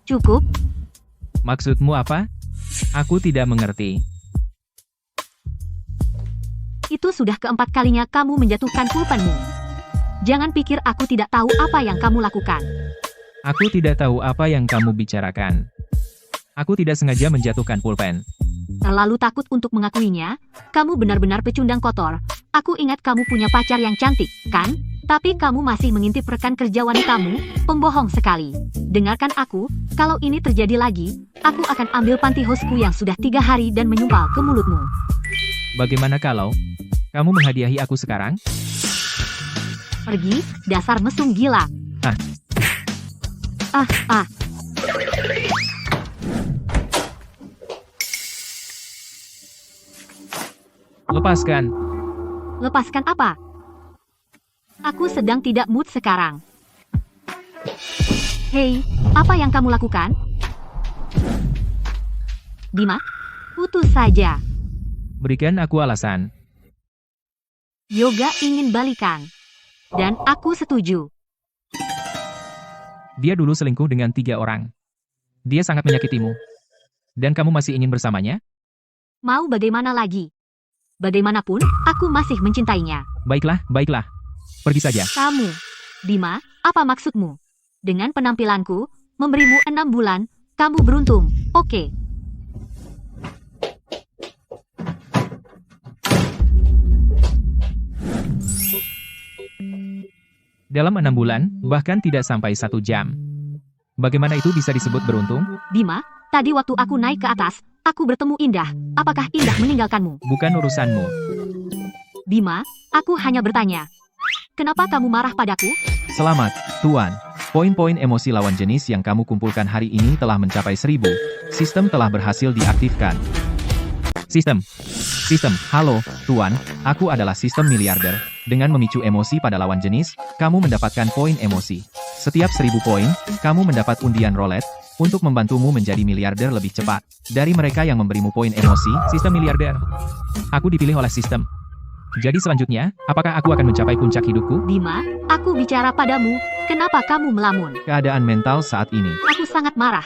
Cukup? Maksudmu apa? Aku tidak mengerti. Itu sudah keempat kalinya kamu menjatuhkan pulpenmu. Jangan pikir aku tidak tahu apa yang kamu lakukan. Aku tidak tahu apa yang kamu bicarakan. Aku tidak sengaja menjatuhkan pulpen. Terlalu takut untuk mengakuinya? Kamu benar-benar pecundang kotor. Aku ingat kamu punya pacar yang cantik, kan? Tapi kamu masih mengintip rekan kerja wanitamu, pembohong sekali. Dengarkan aku, kalau ini terjadi lagi, aku akan ambil pantyhose-ku yang sudah 3 hari dan menyumpal ke mulutmu. Bagaimana kalau kamu menghadiahi aku sekarang? Pergi, dasar mesum gila. Ah. Lepaskan. Lepaskan apa? Aku sedang tidak mood sekarang. Hei, apa yang kamu lakukan? Dima, putus saja. Berikan aku alasan. Yoga ingin balikan. Dan aku setuju. Dia dulu selingkuh dengan 3 orang. Dia sangat menyakitimu. Dan kamu masih ingin bersamanya? Mau bagaimana lagi? Bagaimanapun, aku masih mencintainya. Baiklah. Pergi saja. Kamu, Dima, apa maksudmu? Dengan penampilanku, memberimu 6 bulan, kamu beruntung, oke. Dalam 6 bulan, bahkan tidak sampai 1 jam. Bagaimana itu bisa disebut beruntung? Dima, tadi waktu aku naik ke atas, aku bertemu Indah. Apakah Indah meninggalkanmu? Bukan urusanmu. Bima, aku hanya bertanya. Kenapa kamu marah padaku? Selamat, Tuan. Poin-poin emosi lawan jenis yang kamu kumpulkan hari ini telah mencapai 1000. Sistem telah berhasil diaktifkan. Sistem. Halo, Tuan. Aku adalah sistem miliarder. Dengan memicu emosi pada lawan jenis, kamu mendapatkan poin emosi. Setiap 1000 poin, kamu mendapat undian roulette untuk membantumu menjadi miliarder lebih cepat. Dari mereka yang memberimu poin emosi, Sistem miliarder. Aku dipilih oleh sistem. Jadi selanjutnya, apakah aku akan mencapai puncak hidupku? Bima, aku bicara padamu, kenapa kamu melamun? keadaan mental saat ini. Aku sangat marah.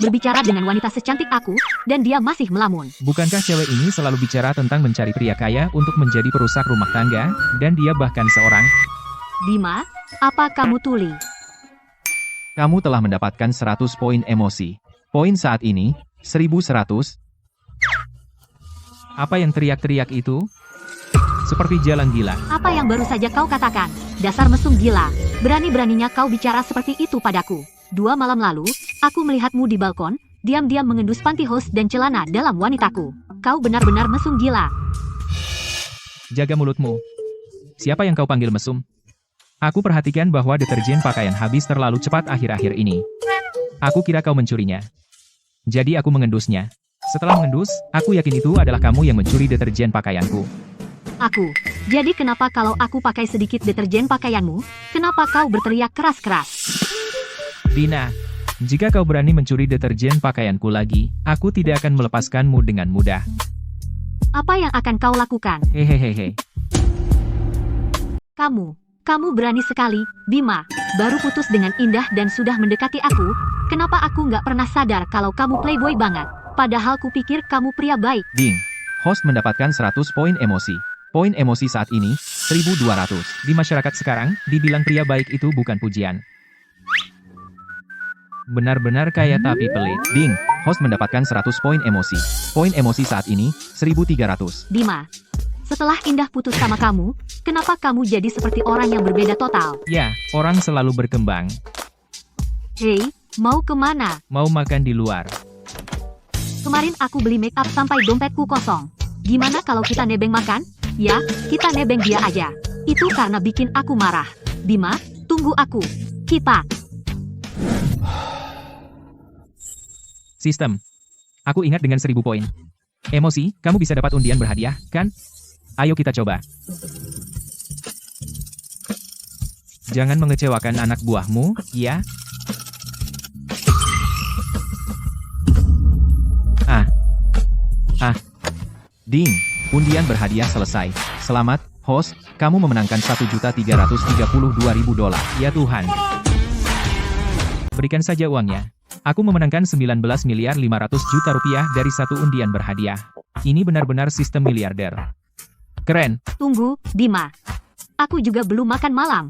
Berbicara dengan wanita secantik aku, dan dia masih melamun. Bukankah cewek ini selalu bicara tentang mencari pria kaya untuk menjadi perusak rumah tangga, dan dia bahkan seorang... Bima, apa kamu tuli? Kamu telah mendapatkan 100 poin emosi. Poin saat ini, 1100. Apa yang teriak-teriak itu? Seperti jalan gila. Apa yang baru saja kau katakan? Dasar mesum gila. Berani-beraninya kau bicara seperti itu padaku. 2 malam lalu, aku melihatmu di balkon, diam-diam mengendus pantyhose dan celana dalam wanitaku. Kau benar-benar mesum gila. Jaga mulutmu. Siapa yang kau panggil mesum? Aku perhatikan bahwa deterjen pakaian habis terlalu cepat akhir-akhir ini. Aku kira kau mencurinya. Jadi aku mengendusnya. Setelah mengendus, aku yakin itu adalah kamu yang mencuri deterjen pakaianku. Aku. Jadi kenapa kalau aku pakai sedikit deterjen pakaianmu, kenapa kau berteriak keras-keras? Dina, jika kau berani mencuri deterjen pakaianku lagi, aku tidak akan melepaskanmu dengan mudah. Apa yang akan kau lakukan? Hehehehe. Kamu berani sekali, Bima. Baru putus dengan Indah dan sudah mendekati aku. Kenapa aku nggak pernah sadar kalau kamu playboy banget? Padahal kupikir kamu pria baik. Ding. Host mendapatkan 100 poin emosi. Poin emosi saat ini, 1200. Di masyarakat sekarang, dibilang pria baik itu bukan pujian. Benar-benar kaya tapi pelit. Ding. Host mendapatkan 100 poin emosi. Poin emosi saat ini, 1300. Bima, setelah Indah putus sama kamu, kenapa kamu jadi seperti orang yang berbeda total? Ya, orang selalu berkembang. Hei, mau kemana? Mau makan di luar. Kemarin aku beli make up sampai dompetku kosong. Gimana kalau kita nebeng makan? Ya, kita nebeng dia aja. Itu karena bikin aku marah. Bima, tunggu aku. Kita. Sistem. Aku ingat dengan 1000 poin. Emosi, kamu bisa dapat undian berhadiah, kan? Ayo kita coba. Jangan mengecewakan anak buahmu, ya? Ding. Undian berhadiah selesai. Selamat, host. Kamu memenangkan $1.332.000. Ya Tuhan. Berikan saja uangnya. Aku memenangkan 19 miliar 500 juta rupiah dari satu undian berhadiah. Ini benar-benar sistem miliarder. Keren. Tunggu, Bima. Aku juga belum makan malam.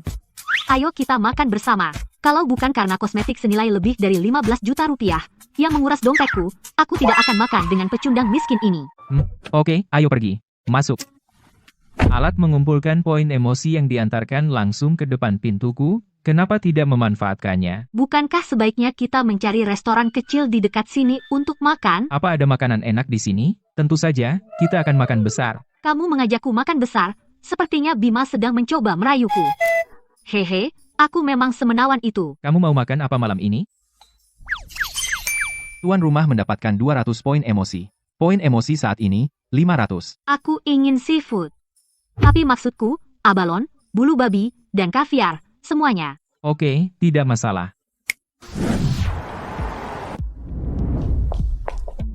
Ayo kita makan bersama. Kalau bukan karena kosmetik senilai lebih dari 15 juta rupiah yang menguras dompetku, aku tidak akan makan dengan pecundang miskin ini. Oke, ayo pergi. Masuk. Alat mengumpulkan poin emosi yang diantarkan langsung ke depan pintuku. Kenapa tidak memanfaatkannya? Bukankah sebaiknya kita mencari restoran kecil di dekat sini untuk makan? Apa ada makanan enak di sini? Tentu saja, kita akan makan besar. Kamu mengajakku makan besar, sepertinya Bima sedang mencoba merayuku. Hehe, aku memang semenawan itu. Kamu mau makan apa malam ini? Tuan rumah mendapatkan 200 poin emosi. Poin emosi saat ini, 500. Aku ingin seafood. Tapi maksudku, abalon, bulu babi, dan kaviar, semuanya. Oke, tidak masalah.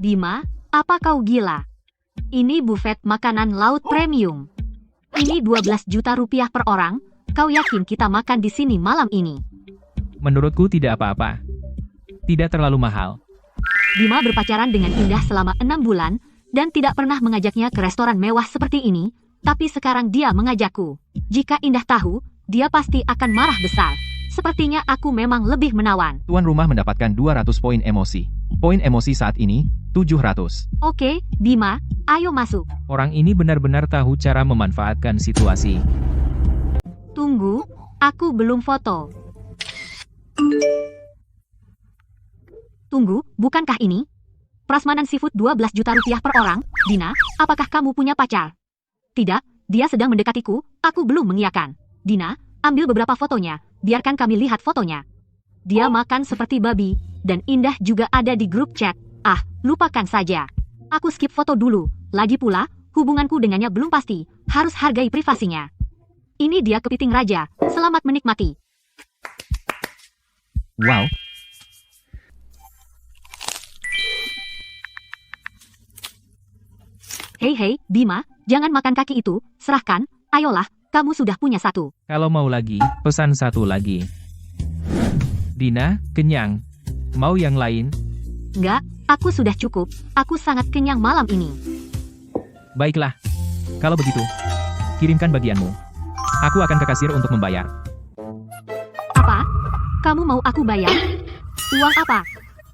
Bima, apa kau gila? Ini buffet makanan laut premium. Ini 12 juta rupiah per orang. Kau yakin kita makan di sini malam ini? Menurutku tidak apa-apa. Tidak terlalu mahal. Bima berpacaran dengan Indah selama 6 bulan, dan tidak pernah mengajaknya ke restoran mewah seperti ini, tapi sekarang dia mengajakku. Jika Indah tahu, dia pasti akan marah besar. Sepertinya aku memang lebih menawan. Tuan rumah mendapatkan 200 poin emosi. Poin emosi saat ini, 700. Oke, Bima, ayo masuk. Orang ini benar-benar tahu cara memanfaatkan situasi. Tunggu, aku belum foto. Tunggu, bukankah ini? Prasmanan seafood 12 juta rupiah per orang. Dina, apakah kamu punya pacar? Tidak, dia sedang mendekatiku, aku belum mengiyakan. Dina, ambil beberapa fotonya, biarkan kami lihat fotonya. Dia makan seperti babi, dan Indah juga ada di grup chat. Ah, lupakan saja. Aku skip foto dulu, lagi pula, hubunganku dengannya belum pasti, harus hargai privasinya. Ini dia kepiting raja, selamat menikmati. Wow. Hei, Bima, jangan makan kaki itu, serahkan, ayolah, kamu sudah punya satu. Kalau mau lagi, pesan satu lagi. Dina, kenyang. Mau yang lain? Enggak, aku sudah cukup, aku sangat kenyang malam ini. Baiklah. Kalau begitu, kirimkan bagianmu. Aku akan ke kasir untuk membayar. Apa? Kamu mau aku bayar? Uang apa?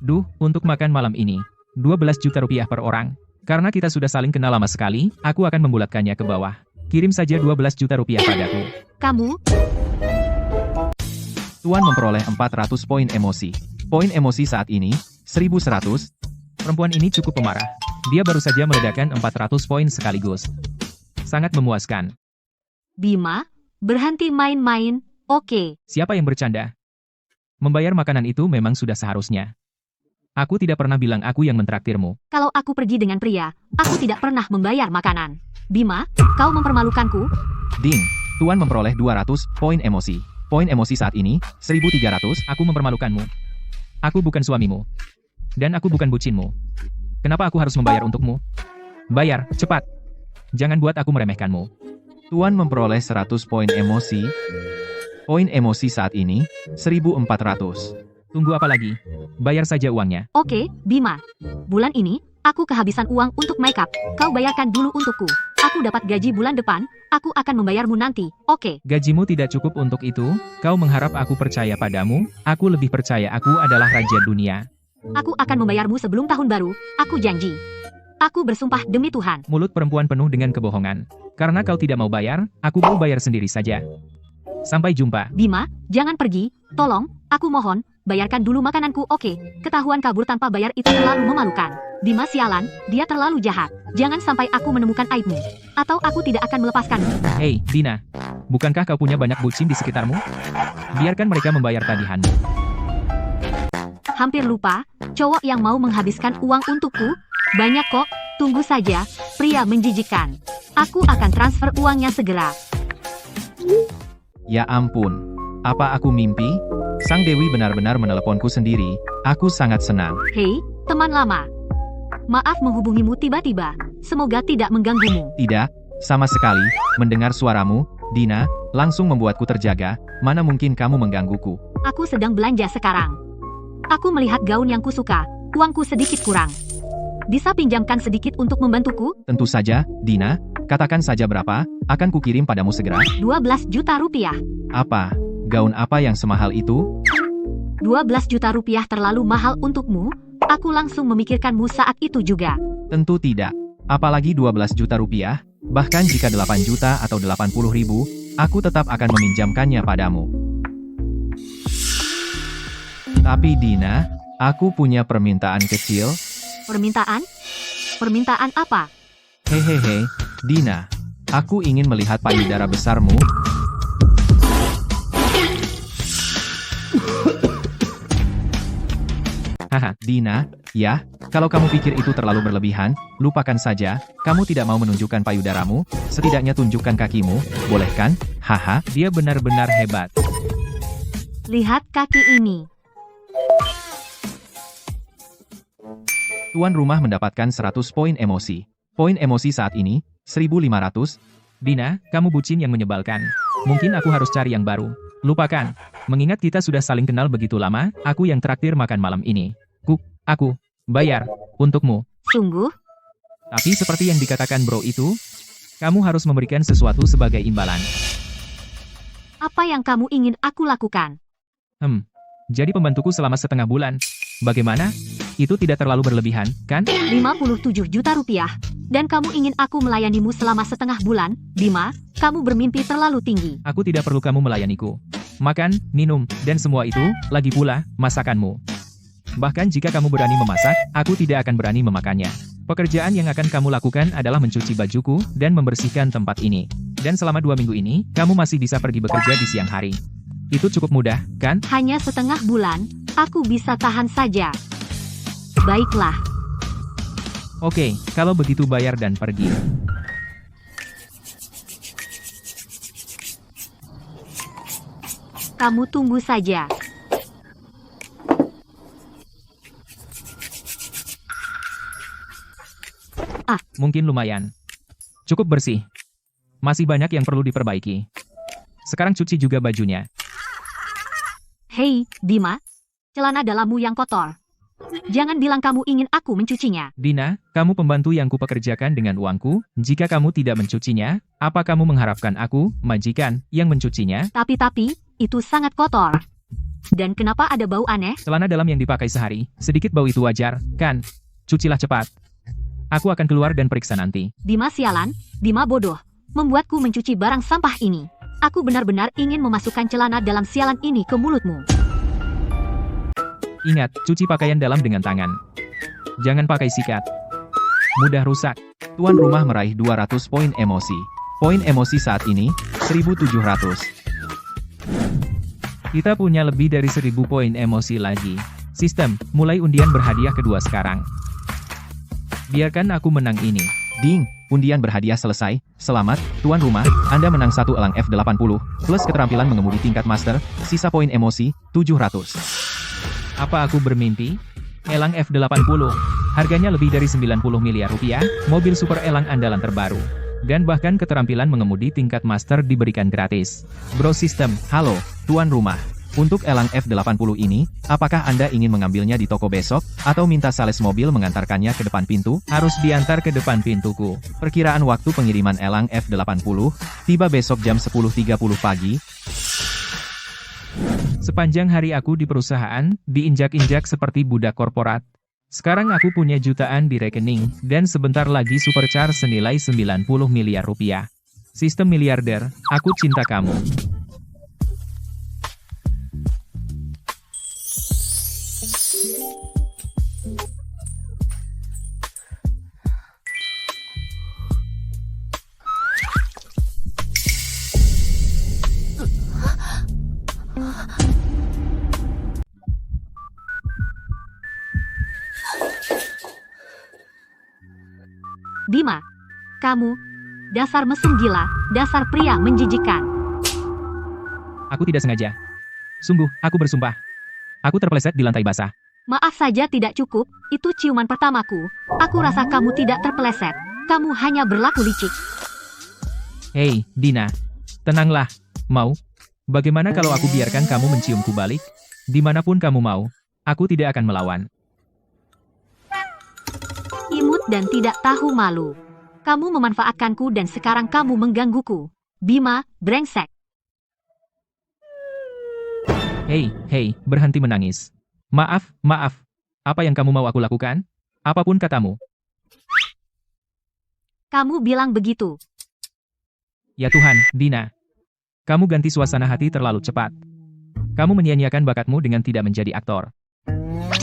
Duh, untuk makan malam ini, 12 juta rupiah per orang. Karena kita sudah saling kenal lama sekali, aku akan membulatkannya ke bawah. Kirim saja 12 juta rupiah padaku. Kamu? Tuan memperoleh 400 poin emosi. Poin emosi saat ini, 1100. Perempuan ini cukup pemarah. Dia baru saja meledakkan 400 poin sekaligus. Sangat memuaskan. Bima, berhenti main-main, oke. Siapa yang bercanda? Membayar makanan itu memang sudah seharusnya. Aku tidak pernah bilang aku yang mentraktirmu. Kalau aku pergi dengan pria, aku tidak pernah membayar makanan. Bima, kau mempermalukanku? Ding. Tuan memperoleh 200 poin emosi. Poin emosi saat ini, 1300. Aku mempermalukanmu. Aku bukan suamimu. Dan aku bukan bucinmu. Kenapa aku harus membayar untukmu? Bayar, cepat. Jangan buat aku meremehkanmu. Tuan memperoleh 100 poin emosi. Poin emosi saat ini, 1400. Tunggu apa lagi? Bayar saja uangnya. Oke, Bima. Bulan ini, aku kehabisan uang untuk makeup. Kau bayarkan dulu untukku. Aku dapat gaji bulan depan, aku akan membayarmu nanti, oke? Gajimu tidak cukup untuk itu? Kau mengharap aku percaya padamu? Aku lebih percaya aku adalah raja dunia. Aku akan membayarmu sebelum tahun baru, aku janji. Aku bersumpah demi Tuhan. Mulut perempuan penuh dengan kebohongan. Karena kau tidak mau bayar, aku mau bayar sendiri saja. Sampai jumpa. Bima, jangan pergi, tolong, aku mohon, bayarkan dulu makananku, oke? Ketahuan kabur tanpa bayar itu terlalu memalukan. Bima sialan, dia terlalu jahat. Jangan sampai aku menemukan aibmu. Atau aku tidak akan melepaskanmu. Hei, Dina. Bukankah kau punya banyak bucin di sekitarmu? Biarkan mereka membayar tagihanmu. Hampir lupa, cowok yang mau menghabiskan uang untukku? Banyak kok, tunggu saja, pria menjijikan. Aku akan transfer uangnya segera. Ya ampun. Apa aku mimpi? Sang Dewi benar-benar meneleponku sendiri. Aku sangat senang. Hei, teman lama. Maaf menghubungimu tiba-tiba. Semoga tidak mengganggumu. Tidak, sama sekali. Mendengar suaramu, Dina, langsung membuatku terjaga. Mana mungkin kamu menggangguku? Aku sedang belanja sekarang. Aku melihat gaun yang kusuka, uangku sedikit kurang. Bisa pinjamkan sedikit untuk membantuku? Tentu saja, Dina. Katakan saja berapa, akan kukirim padamu segera. 12 juta rupiah. Apa? Gaun apa yang semahal itu? 12 juta rupiah terlalu mahal untukmu? Aku langsung memikirkanmu saat itu juga. Tentu tidak. Apalagi 12 juta rupiah, bahkan jika 8 juta atau 80 ribu, aku tetap akan meminjamkannya padamu. Tapi Dina, aku punya permintaan kecil. Permintaan? Permintaan apa? Hehehe, Dina. Aku ingin melihat payudara besarmu. Haha, Dina, ya, kalau kamu pikir itu terlalu berlebihan, lupakan saja, kamu tidak mau menunjukkan payudaramu, setidaknya tunjukkan kakimu, boleh kan? Haha, Dia benar-benar hebat. Lihat kaki ini. tuan rumah mendapatkan 100 poin emosi. Poin emosi saat ini, 1500. Dina, kamu bucin yang menyebalkan. Mungkin aku harus cari yang baru. Lupakan. Mengingat kita sudah saling kenal begitu lama, aku yang traktir makan malam ini. Aku bayar untukmu. Sungguh? Tapi seperti yang dikatakan bro itu, kamu harus memberikan sesuatu sebagai imbalan. Apa yang kamu ingin aku lakukan? Jadi pembantuku selama setengah bulan. Bagaimana? Itu tidak terlalu berlebihan, kan? 57 juta rupiah. Dan kamu ingin aku melayanimu selama setengah bulan? Bima, kamu bermimpi terlalu tinggi. Aku tidak perlu kamu melayaniku. Makan, minum, dan semua itu, lagi pula, masakanmu. Bahkan jika kamu berani memasak, aku tidak akan berani memakannya. Pekerjaan yang akan kamu lakukan adalah mencuci bajuku, dan membersihkan tempat ini. Dan selama 2 minggu ini, kamu masih bisa pergi bekerja di siang hari. Itu cukup mudah, kan? Hanya setengah bulan, aku bisa tahan saja. Baiklah. Oke, kalau begitu bayar dan pergi. Kamu tunggu saja. Mungkin lumayan. Cukup bersih. Masih banyak yang perlu diperbaiki. Sekarang cuci juga bajunya. Hei, Bima. Celana dalammu yang kotor. Jangan bilang kamu ingin aku mencucinya. Dina, kamu pembantu yang kupekerjakan dengan uangku. Jika kamu tidak mencucinya, apa kamu mengharapkan aku, majikan, yang mencucinya? Tapi, itu sangat kotor. Dan kenapa ada bau aneh? Celana dalam yang dipakai sehari, sedikit bau itu wajar, kan? Cucilah cepat. Aku akan keluar dan periksa nanti. Bima sialan, Bima bodoh. Membuatku mencuci barang sampah ini. Aku benar-benar ingin memasukkan celana dalam sialan ini ke mulutmu. Ingat, cuci pakaian dalam dengan tangan. Jangan pakai sikat. Mudah rusak. Tuan rumah meraih 200 poin emosi. Poin emosi saat ini, 1700. Kita punya lebih dari 1000 poin emosi lagi. Sistem, mulai undian berhadiah kedua sekarang. Biarkan aku menang ini. Ding, undian berhadiah selesai. Selamat, tuan rumah, Anda menang 1 elang F80, plus keterampilan mengemudi tingkat master, sisa poin emosi, 700. Apa aku bermimpi? Elang F80. Harganya lebih dari 90 miliar rupiah, mobil super elang andalan terbaru. Dan bahkan keterampilan mengemudi tingkat master diberikan gratis. Bro System, halo, tuan rumah. Untuk elang F80 ini, apakah Anda ingin mengambilnya di toko besok, atau minta sales mobil mengantarkannya ke depan pintu? Harus diantar ke depan pintuku. Perkiraan waktu pengiriman elang F80, tiba besok jam 10.30 pagi. Sepanjang hari aku di perusahaan, diinjak-injak seperti budak korporat. Sekarang aku punya jutaan di rekening, dan sebentar lagi supercar senilai 90 miliar rupiah. Sistem miliarder, aku cinta kamu. Bima, kamu, dasar mesum gila, dasar pria menjijikkan. Aku tidak sengaja. Sungguh, aku bersumpah. Aku terpeleset di lantai basah. Maaf saja tidak cukup, itu ciuman pertamaku. Aku rasa kamu tidak terpeleset. Kamu hanya berlaku licik. Hei, Dina. Tenanglah. Mau? Bagaimana kalau aku biarkan kamu menciumku balik? Dimanapun kamu mau. Aku tidak akan melawan. Imut dan tidak tahu malu. Kamu memanfaatkanku dan sekarang kamu menggangguku. Bima, brengsek. Hei, berhenti menangis. Maaf. Apa yang kamu mau aku lakukan? Apapun katamu. Kamu bilang begitu. Ya Tuhan, Dina. Kamu ganti suasana hati terlalu cepat. Kamu menyia-nyiakan bakatmu dengan tidak menjadi aktor.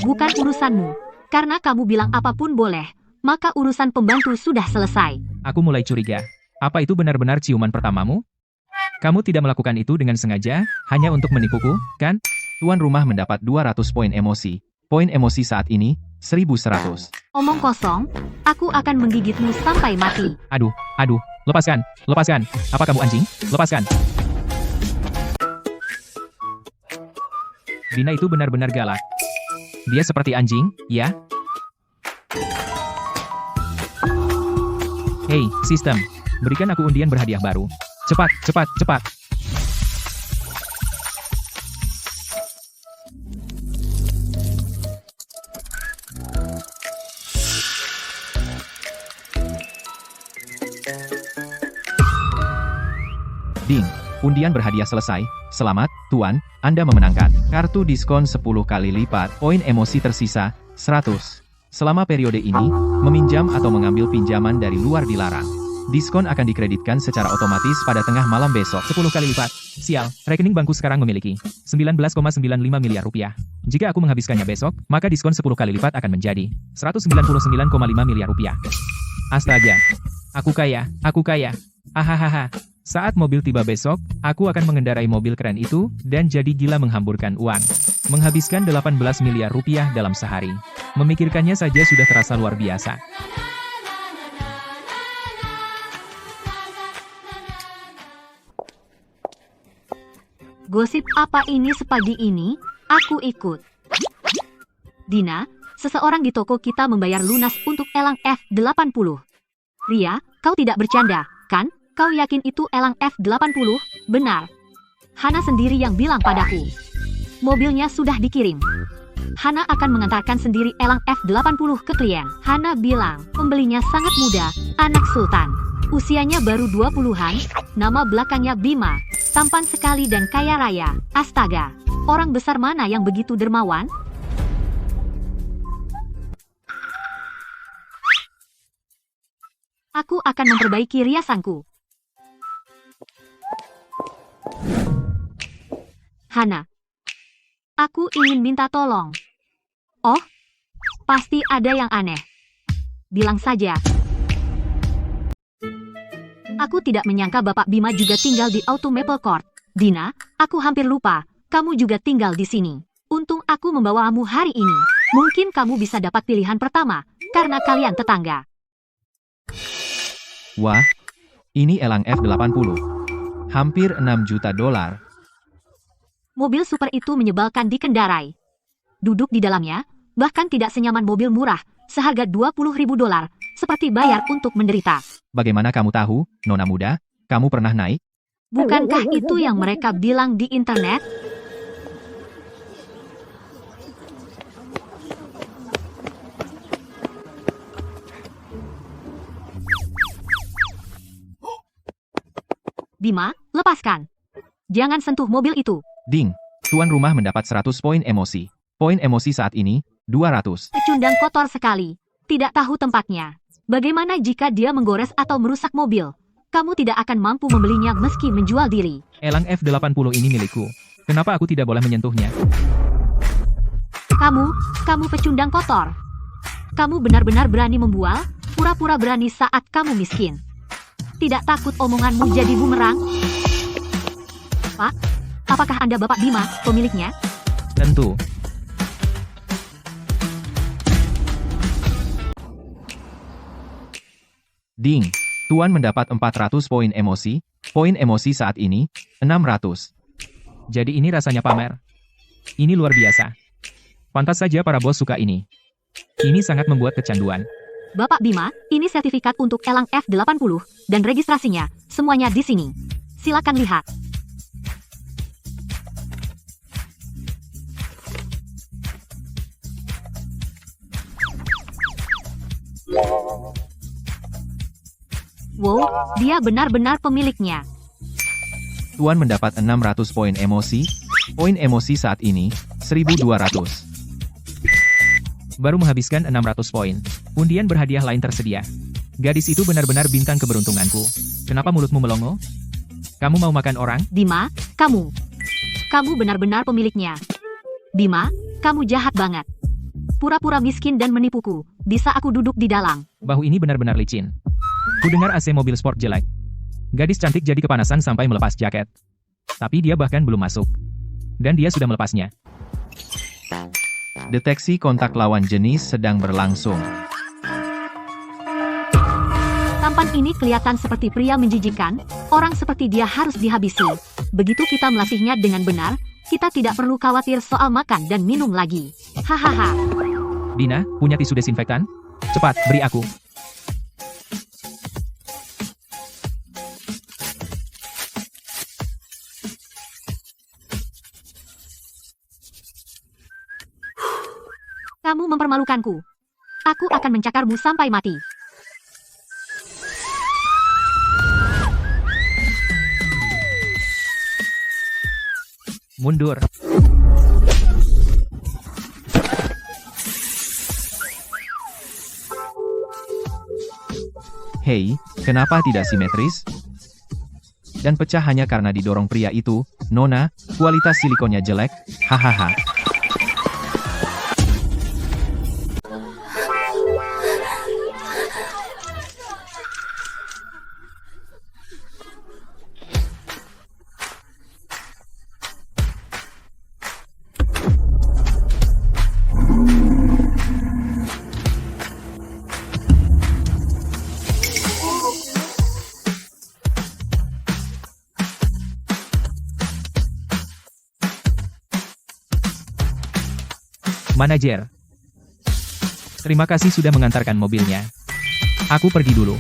Bukan urusanmu. Karena kamu bilang apapun boleh, maka urusan pembantu sudah selesai. Aku mulai curiga. Apa itu benar-benar ciuman pertamamu? Kamu tidak melakukan itu dengan sengaja, hanya untuk menipuku, kan? Tuan rumah mendapat 200 poin emosi. Poin emosi saat ini, 1100. Omong kosong, aku akan menggigitmu sampai mati. Aduh, lepaskan. Apa kamu anjing? Lepaskan. Dina itu benar-benar galak. Dia seperti anjing, ya? Hei, sistem. Berikan aku undian berhadiah baru. Cepat. Ding, undian berhadiah selesai. Selamat, Tuan, Anda memenangkan. Kartu diskon 10 kali lipat. Poin emosi tersisa, 100. Selama periode ini, meminjam atau mengambil pinjaman dari luar dilarang. Diskon akan dikreditkan secara otomatis pada tengah malam besok. 10 kali lipat. Sial, rekening bangku sekarang memiliki 19,95 miliar rupiah. Jika aku menghabiskannya besok, maka diskon 10 kali lipat akan menjadi 199,5 miliar rupiah. Astaga. Aku kaya. Ahahaha. Saat mobil tiba besok, aku akan mengendarai mobil keren itu, dan jadi gila menghamburkan uang. Menghabiskan 18 miliar rupiah dalam sehari. Memikirkannya saja sudah terasa luar biasa. Gosip apa ini sepagi ini? Aku ikut. Dina, seseorang di toko kita membayar lunas untuk elang F80. Ria, kau tidak bercanda, kan? Kau yakin itu elang F80? Benar. Hana sendiri yang bilang padaku. Mobilnya sudah dikirim. Hana akan mengantarkan sendiri elang F80 ke klien. Hana bilang, pembelinya sangat muda, anak sultan. Usianya baru 20-an, nama belakangnya Bima. Tampan sekali dan kaya raya. Astaga, orang besar mana yang begitu dermawan? Aku akan memperbaiki riasanku. Hana, aku ingin minta tolong. Oh, pasti ada yang aneh. Bilang saja. Aku tidak menyangka Bapak Bima juga tinggal di Auto Maple Court. Dina, aku hampir lupa, kamu juga tinggal di sini. Untung aku membawamu hari ini. Mungkin kamu bisa dapat pilihan pertama, karena kalian tetangga. Wah, ini elang F80. Hampir 6 juta dolar. Mobil super itu menyebalkan dikendarai. Duduk di dalamnya, bahkan tidak senyaman mobil murah, seharga 20.000 dolar, seperti bayar untuk menderita. Bagaimana kamu tahu, Nona muda? Kamu pernah naik? Bukankah itu yang mereka bilang di internet? Bima, lepaskan. Jangan sentuh mobil itu. Ding, tuan rumah mendapat 100 poin emosi. Poin emosi saat ini, 200. Pecundang kotor sekali. Tidak tahu tempatnya. Bagaimana jika dia menggores atau merusak mobil? Kamu tidak akan mampu membelinya meski menjual diri. Elang F80 ini milikku. Kenapa aku tidak boleh menyentuhnya? Kamu pecundang kotor. Kamu benar-benar berani membual, pura-pura berani saat kamu miskin. Tidak takut omonganmu jadi bumerang? Pak, apakah Anda Bapak Bima, pemiliknya? Tentu. Ding, tuan mendapat 400 poin emosi. Poin emosi saat ini, 600. Jadi ini rasanya pamer. Ini luar biasa. Pantas saja para bos suka ini. Ini sangat membuat kecanduan. Bapak Bima, ini sertifikat untuk elang F80, dan registrasinya, semuanya di sini. Silakan lihat. Wow, dia benar-benar pemiliknya. Tuan mendapat 600 poin emosi. Poin emosi saat ini, 1200. Baru menghabiskan 600 poin. Undian berhadiah lain tersedia. Gadis itu benar-benar bintang keberuntunganku. Kenapa mulutmu melongo? Kamu mau makan orang? Bima, kamu. Kamu benar-benar pemiliknya. Bima, kamu jahat banget. Pura-pura miskin dan menipuku. Bisa aku duduk di dalam. Bahu ini benar-benar licin. Kudengar AC mobil sport jelek. Gadis cantik jadi kepanasan sampai melepas jaket. Tapi dia bahkan belum masuk. Dan dia sudah melepasnya. Deteksi kontak lawan jenis sedang berlangsung. Tampan ini kelihatan seperti pria menjijikan. Orang seperti dia harus dihabisi. Begitu kita melatihnya dengan benar, kita tidak perlu khawatir soal makan dan minum lagi. Hahaha. Dina, punya tisu desinfektan? Cepat, beri aku. Kamu mempermalukanku. Aku akan mencakarmu sampai mati. Mundur. Hei, kenapa tidak simetris? Dan pecah hanya karena didorong pria itu. Nona, kualitas silikonnya jelek. Hahaha. Manajer. Terima kasih sudah mengantarkan mobilnya. Aku pergi dulu.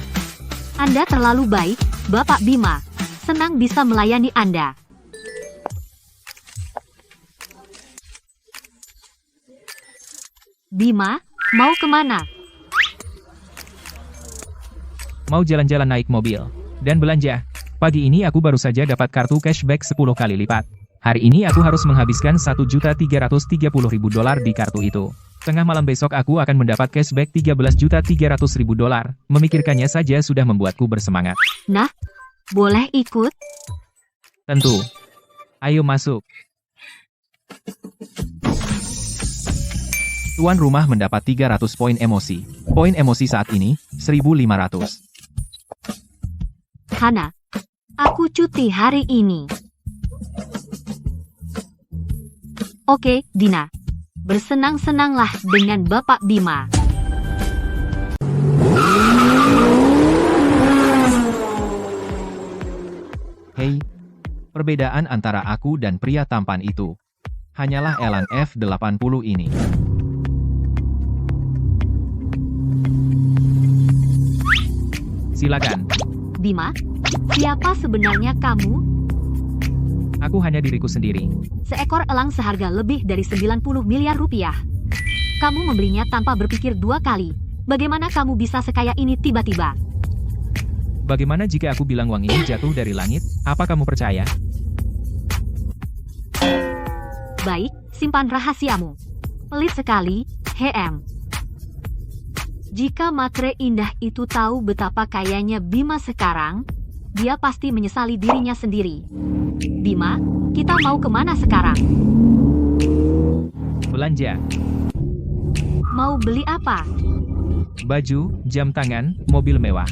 Anda terlalu baik, Bapak Bima. Senang bisa melayani Anda. Bima, mau kemana? Mau jalan-jalan naik mobil. Dan belanja. Pagi ini aku baru saja dapat kartu cashback 10 kali lipat. Hari ini aku harus menghabiskan $1.330.000 di kartu itu. Tengah malam besok aku akan mendapat cashback $13.300.000. Memikirkannya saja sudah membuatku bersemangat. Nah, boleh ikut? Tentu. Ayo masuk. Tuan rumah mendapat 300 poin emosi. Poin emosi saat ini, 1.500. Hana, aku cuti hari ini. Oke, Dina. Bersenang-senanglah dengan Bapak Bima. Hei, perbedaan antara aku dan pria tampan itu hanyalah elang F80 ini. Silakan. Bima, siapa sebenarnya kamu? Aku hanya diriku sendiri. Seekor elang seharga lebih dari 90 miliar rupiah. Kamu membelinya tanpa berpikir dua kali. Bagaimana kamu bisa sekaya ini tiba-tiba? Bagaimana jika aku bilang uang ini jatuh dari langit? Apa kamu percaya? Baik, simpan rahasiamu. Pelit sekali, HM. Jika matre indah itu tahu betapa kayanya Bima sekarang, dia pasti menyesali dirinya sendiri. Bima, kita mau kemana sekarang? Belanja. Mau beli apa? Baju, jam tangan, mobil mewah.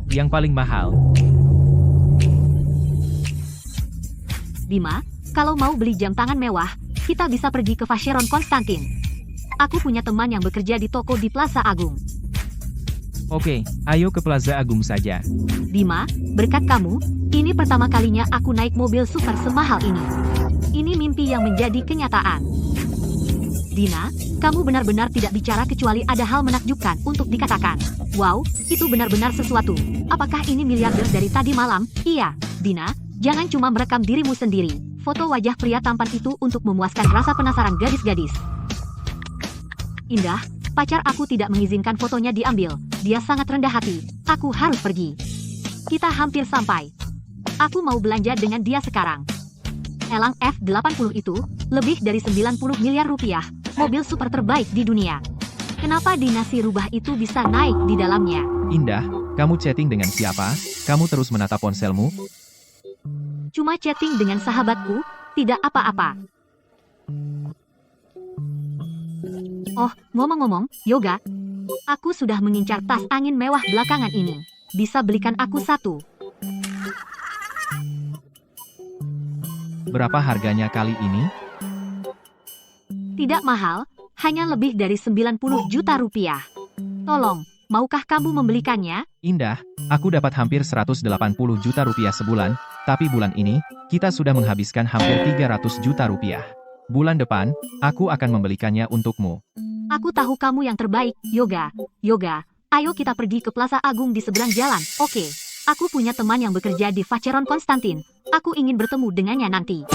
Yang paling mahal. Bima, kalau mau beli jam tangan mewah, kita bisa pergi ke Vacheron Konstantin. Aku punya teman yang bekerja di toko di Plaza Agung. Oke, ayo ke Plaza Agung saja. Bima, berkat kamu, ini pertama kalinya aku naik mobil super semahal ini. Ini mimpi yang menjadi kenyataan. Dina, kamu benar-benar tidak bicara kecuali ada hal menakjubkan untuk dikatakan. Wow, itu benar-benar sesuatu. Apakah ini miliarder dari tadi malam? Iya, Dina, jangan cuma merekam dirimu sendiri. Foto wajah pria tampan itu untuk memuaskan rasa penasaran gadis-gadis. Indah, Pacar aku tidak mengizinkan fotonya diambil. Dia sangat rendah hati. Aku harus pergi. Kita hampir sampai. Aku mau belanja dengan dia sekarang. Elang F80 itu lebih dari 90 miliar rupiah. Mobil super terbaik di dunia. Kenapa dinasti rubah itu bisa naik di dalamnya? Indah, kamu chatting dengan siapa? Kamu terus menatap ponselmu? Cuma chatting dengan sahabatku, tidak apa-apa. Oh, ngomong-ngomong, Yoga. Aku sudah mengincar tas angin mewah belakangan ini. Bisa belikan aku satu? Berapa harganya kali ini? Tidak mahal, hanya lebih dari 90 juta rupiah. Tolong, maukah kamu membelikannya? Indah, aku dapat hampir 180 juta rupiah sebulan, tapi bulan ini, kita sudah menghabiskan hampir 300 juta rupiah. Bulan depan, aku akan membelikannya untukmu. Aku tahu kamu yang terbaik, Yoga. Yoga, ayo kita pergi ke Plaza Agung di seberang jalan, oke? Aku punya teman yang bekerja di Vacheron Konstantin. Aku ingin bertemu dengannya nanti.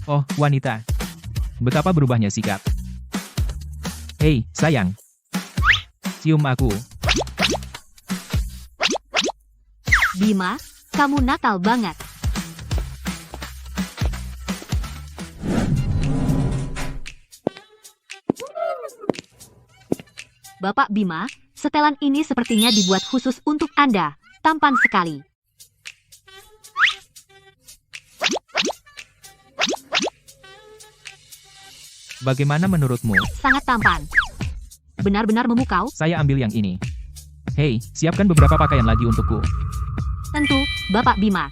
Oh, wanita. Betapa berubahnya sikap. Hei, sayang. Cium aku. Bima, kamu nakal banget. Bapak Bima, setelan ini sepertinya dibuat khusus untuk Anda. Tampan sekali. Bagaimana menurutmu? Sangat tampan. Benar-benar memukau? Saya ambil yang ini. Hei, siapkan beberapa pakaian lagi untukku. Tentu, Bapak Bima.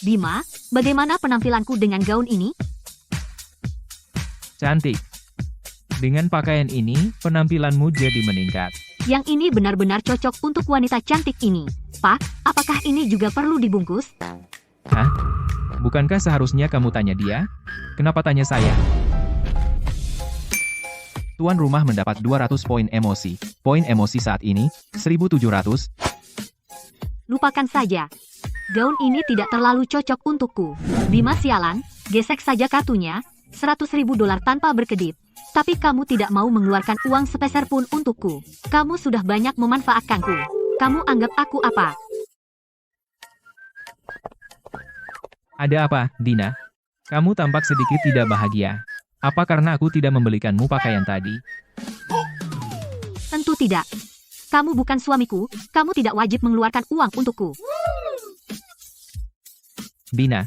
Bima, bagaimana penampilanku dengan gaun ini? Cantik. Dengan pakaian ini, penampilanmu jadi meningkat. Yang ini benar-benar cocok untuk wanita cantik ini. Pak, apakah ini juga perlu dibungkus? Hah? Bukankah seharusnya kamu tanya dia? Kenapa tanya saya? Tuan rumah mendapat 200 poin emosi. Poin emosi saat ini, 1.700. Lupakan saja. Gaun ini tidak terlalu cocok untukku. Bima sialan, gesek saja kartunya, $100.000 tanpa berkedip. Tapi kamu tidak mau mengeluarkan uang sepeser pun untukku. Kamu sudah banyak memanfaatkanku. Kamu anggap aku apa? Ada apa, Dina? Kamu tampak sedikit tidak bahagia. Apa karena aku tidak membelikanmu pakaian tadi? Tentu tidak. Kamu bukan suamiku, kamu tidak wajib mengeluarkan uang untukku. Dina,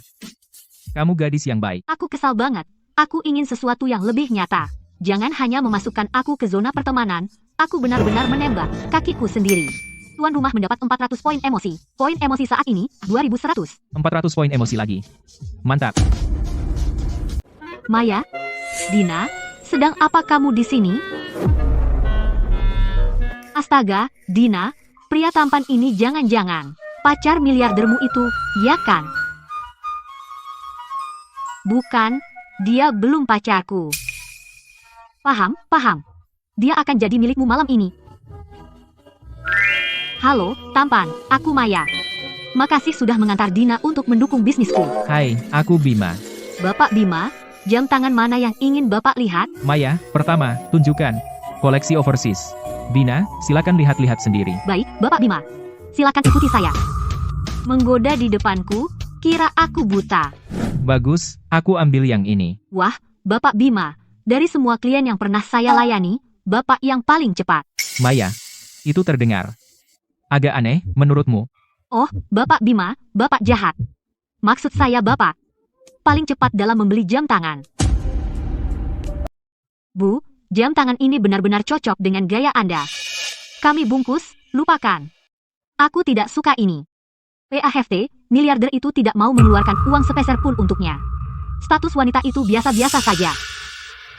kamu gadis yang baik. Aku kesal banget. Aku ingin sesuatu yang lebih nyata. Jangan hanya memasukkan aku ke zona pertemanan. Aku benar-benar menembak kakiku sendiri. Tuan rumah mendapat 400 poin emosi. Poin emosi saat ini, 2.100. 400 poin emosi lagi. Mantap. Maya? Dina? Sedang apa kamu di sini? Astaga, Dina. Pria tampan ini jangan-jangan pacar miliardermu itu, ya kan? Bukan, dia belum pacarku. Paham. Dia akan jadi milikmu malam ini. Halo, tampan, aku Maya. Makasih sudah mengantar Dina untuk mendukung bisnisku. Hai, aku Bima. Bapak Bima, jam tangan mana yang ingin Bapak lihat? Maya, pertama, tunjukkan. Koleksi overseas. Dina, silakan lihat-lihat sendiri. Baik, Bapak Bima. Silakan ikuti saya. Menggoda di depanku, kira aku buta. Bagus, aku ambil yang ini. Wah, Bapak Bima. Dari semua klien yang pernah saya layani, Bapak yang paling cepat. Maya, itu terdengar agak aneh, menurutmu? Oh, Bapak Bima, Bapak jahat. Maksud saya Bapak paling cepat dalam membeli jam tangan. Bu, jam tangan ini benar-benar cocok dengan gaya Anda. Kami bungkus, lupakan. Aku tidak suka ini. PAFT, miliarder itu tidak mau mengeluarkan uang sepeser pun untuknya. Status wanita itu biasa-biasa saja.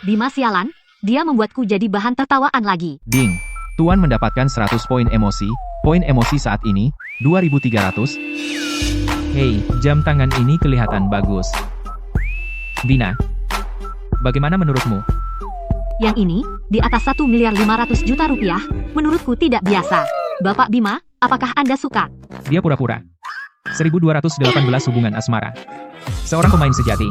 Bima sialan, dia membuatku jadi bahan tertawaan lagi. Ding. Tuan mendapatkan 100 poin emosi. Poin emosi saat ini, 2.300. Hei, jam tangan ini kelihatan bagus. Dina, bagaimana menurutmu? Yang ini, di atas 1.500.000.000 rupiah, menurutku tidak biasa. Bapak Bima, apakah Anda suka? Dia pura-pura. 1218 hubungan asmara. Seorang pemain sejati.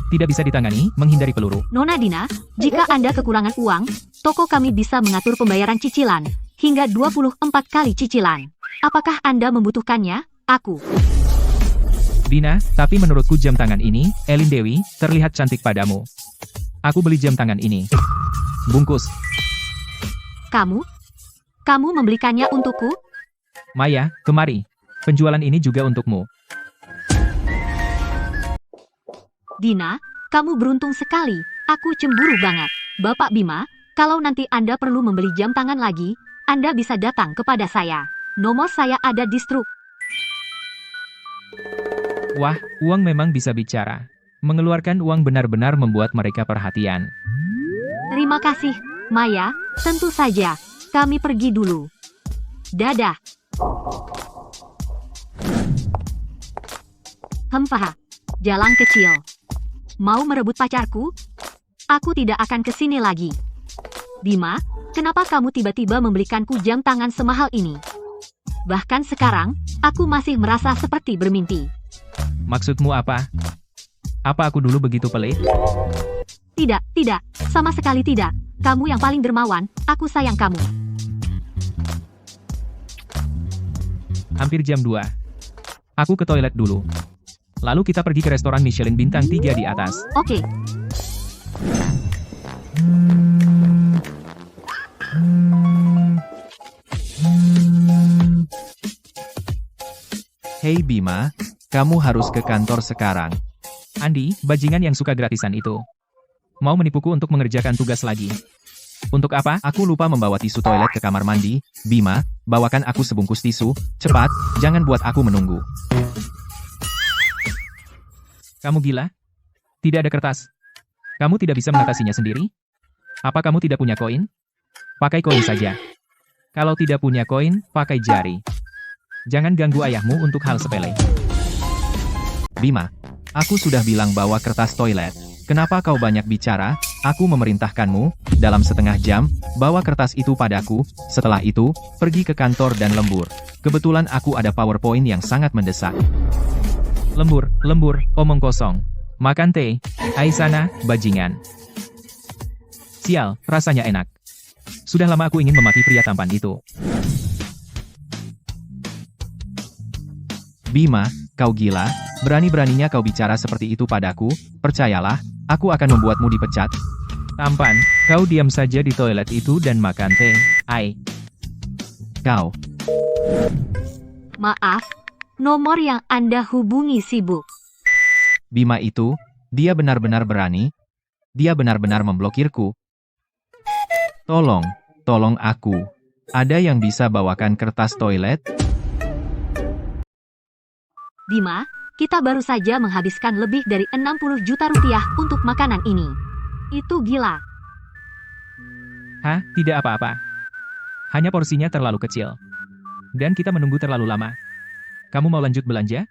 Tidak bisa ditangani, menghindari peluru. Nona Dina, jika Anda kekurangan uang, toko kami bisa mengatur pembayaran cicilan, hingga 24 kali cicilan. Apakah Anda membutuhkannya? Aku. Dina, tapi menurutku jam tangan ini, Elin Dewi, terlihat cantik padamu. Aku beli jam tangan ini. Bungkus. Kamu? Kamu membelikannya untukku? Maya, kemari. Penjualan ini juga untukmu. Dina, kamu beruntung sekali. Aku cemburu banget. Bapak Bima, kalau nanti Anda perlu membeli jam tangan lagi, Anda bisa datang kepada saya. Nomor saya ada di struk. Wah, uang memang bisa bicara. Mengeluarkan uang benar-benar membuat mereka perhatian. Terima kasih, Maya. Tentu saja. Kami pergi dulu. Dadah. Hempah. Jalan kecil. Mau merebut pacarku? Aku tidak akan ke sini lagi. Bima, kenapa kamu tiba-tiba membelikanku jam tangan semahal ini? Bahkan sekarang, aku masih merasa seperti bermimpi. Maksudmu apa? Apa aku dulu begitu pelit? Tidak, sama sekali tidak. Kamu yang paling dermawan, aku sayang kamu. Hampir jam 2. Aku ke toilet dulu. Lalu kita pergi ke restoran Michelin bintang 3 di atas. Oke. Hei Bima, kamu harus ke kantor sekarang. Andi, bajingan yang suka gratisan itu. Mau menipuku untuk mengerjakan tugas lagi. Untuk apa? Aku lupa membawa tisu toilet ke kamar mandi. Bima, bawakan aku sebungkus tisu. Cepat, jangan buat aku menunggu. Kamu gila? Tidak ada kertas. Kamu tidak bisa mengatasinya sendiri? Apa kamu tidak punya koin? Pakai koin saja. Kalau tidak punya koin, pakai jari. Jangan ganggu ayahmu untuk hal sepele. Bima, aku sudah bilang bawa kertas toilet. Kenapa kau banyak bicara? Aku memerintahkanmu, dalam setengah jam, bawa kertas itu padaku. Setelah itu, pergi ke kantor dan lembur. Kebetulan aku ada PowerPoint yang sangat mendesak. Lembur, omong kosong. Makan teh. Ai sana, bajingan. Sial, rasanya enak. Sudah lama aku ingin memaki pria tampan itu. Bima, kau gila? Berani-beraninya kau bicara seperti itu padaku? Percayalah, aku akan membuatmu dipecat. Tampan, kau diam saja di toilet itu dan makan teh. Ai. Kau. Maaf, nomor yang Anda hubungi sibuk. Bima itu, dia benar-benar berani. Dia benar-benar memblokirku. Tolong aku. Ada yang bisa bawakan kertas toilet? Bima, kita baru saja menghabiskan lebih dari 60 juta rupiah untuk makanan ini. Itu gila. Hah, tidak apa-apa. Hanya porsinya terlalu kecil. Dan kita menunggu terlalu lama. Kamu mau lanjut belanja?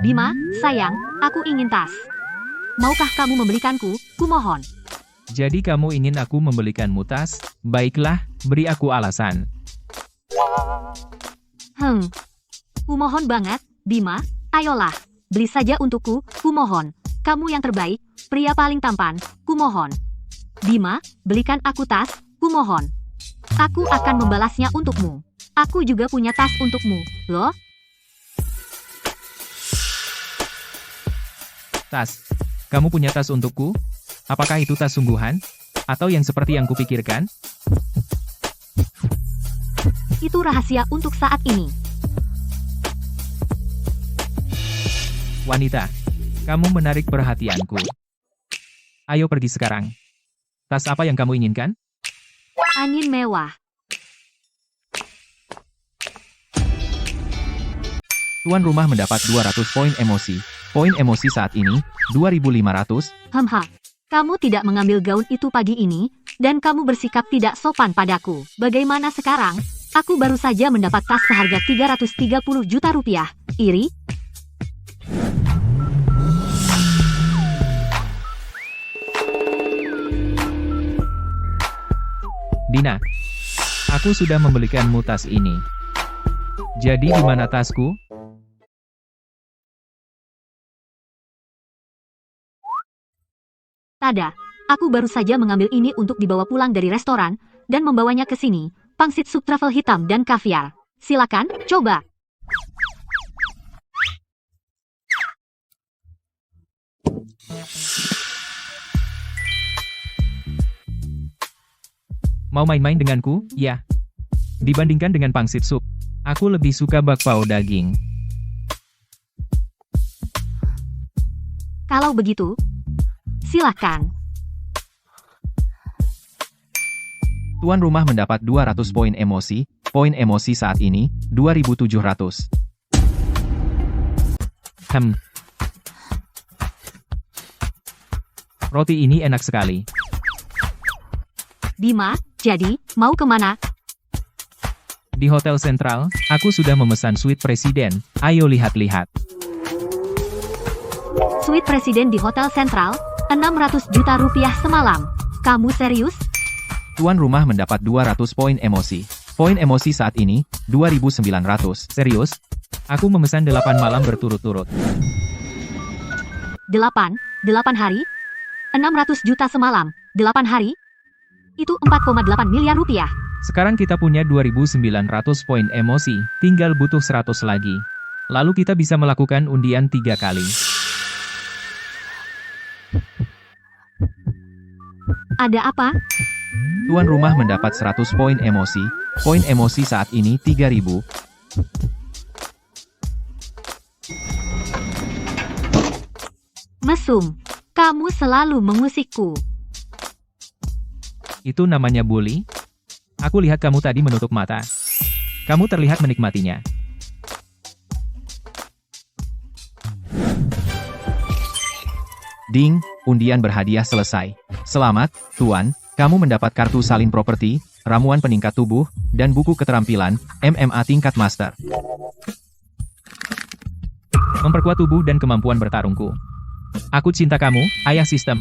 Bima, sayang, aku ingin tas. Maukah kamu membelikanku? Kumohon. Jadi kamu ingin aku membelikanmu tas? Baiklah, beri aku alasan. Kumohon banget, Bima, ayolah, beli saja untukku, kumohon. Kamu yang terbaik, pria paling tampan, kumohon. Bima, belikan aku tas, kumohon. Aku akan membalasnya untukmu. Aku juga punya tas untukmu, loh. Tas. Kamu punya tas untukku? Apakah itu tas sungguhan? Atau yang seperti yang kupikirkan? Itu rahasia untuk saat ini. Wanita, kamu menarik perhatianku. Ayo pergi sekarang. Tas apa yang kamu inginkan? Angin mewah. Tuan rumah mendapat 200 poin emosi. Poin emosi saat ini, 2.500. Kamu tidak mengambil gaun itu pagi ini, dan kamu bersikap tidak sopan padaku. Bagaimana sekarang? Aku baru saja mendapat tas seharga 330 juta rupiah. Iri? Dina, aku sudah membelikanmu tas ini. Jadi di mana tasku? Tada, aku baru saja mengambil ini untuk dibawa pulang dari restoran, dan membawanya ke sini, pangsit sup truffle hitam dan kaviar. Silakan, coba. Mau main-main denganku? Ya. Dibandingkan dengan pangsit sup, aku lebih suka bakpao daging. Kalau begitu, silakan. Tuan rumah mendapat 200 poin emosi. Poin emosi saat ini, 2.700. Roti ini enak sekali. Bima, jadi, mau kemana? Di Hotel Sentral, aku sudah memesan suite presiden. Ayo lihat-lihat. Suite presiden di Hotel Sentral, 600 juta rupiah semalam. Kamu serius? Tuan rumah mendapat 200 poin emosi. Poin emosi saat ini, 2.900. Serius? Aku memesan 8 malam berturut-turut. 8 hari? 600 juta semalam, 8 hari? Itu 4,8 miliar rupiah. Sekarang kita punya 2.900 poin emosi, tinggal butuh 100 lagi. Lalu kita bisa melakukan undian 3 kali. Ada apa? Tuan rumah mendapat 100 poin emosi. Poin emosi saat ini 3.000. Mesum, kamu selalu mengusikku. Itu namanya bully? Aku lihat kamu tadi menutup mata. Kamu terlihat menikmatinya. Ding, undian berhadiah selesai. Selamat, Tuan, kamu mendapat kartu salin properti, ramuan peningkat tubuh, dan buku keterampilan, MMA tingkat master. Memperkuat tubuh dan kemampuan bertarungku. Aku cinta kamu, ayah sistem.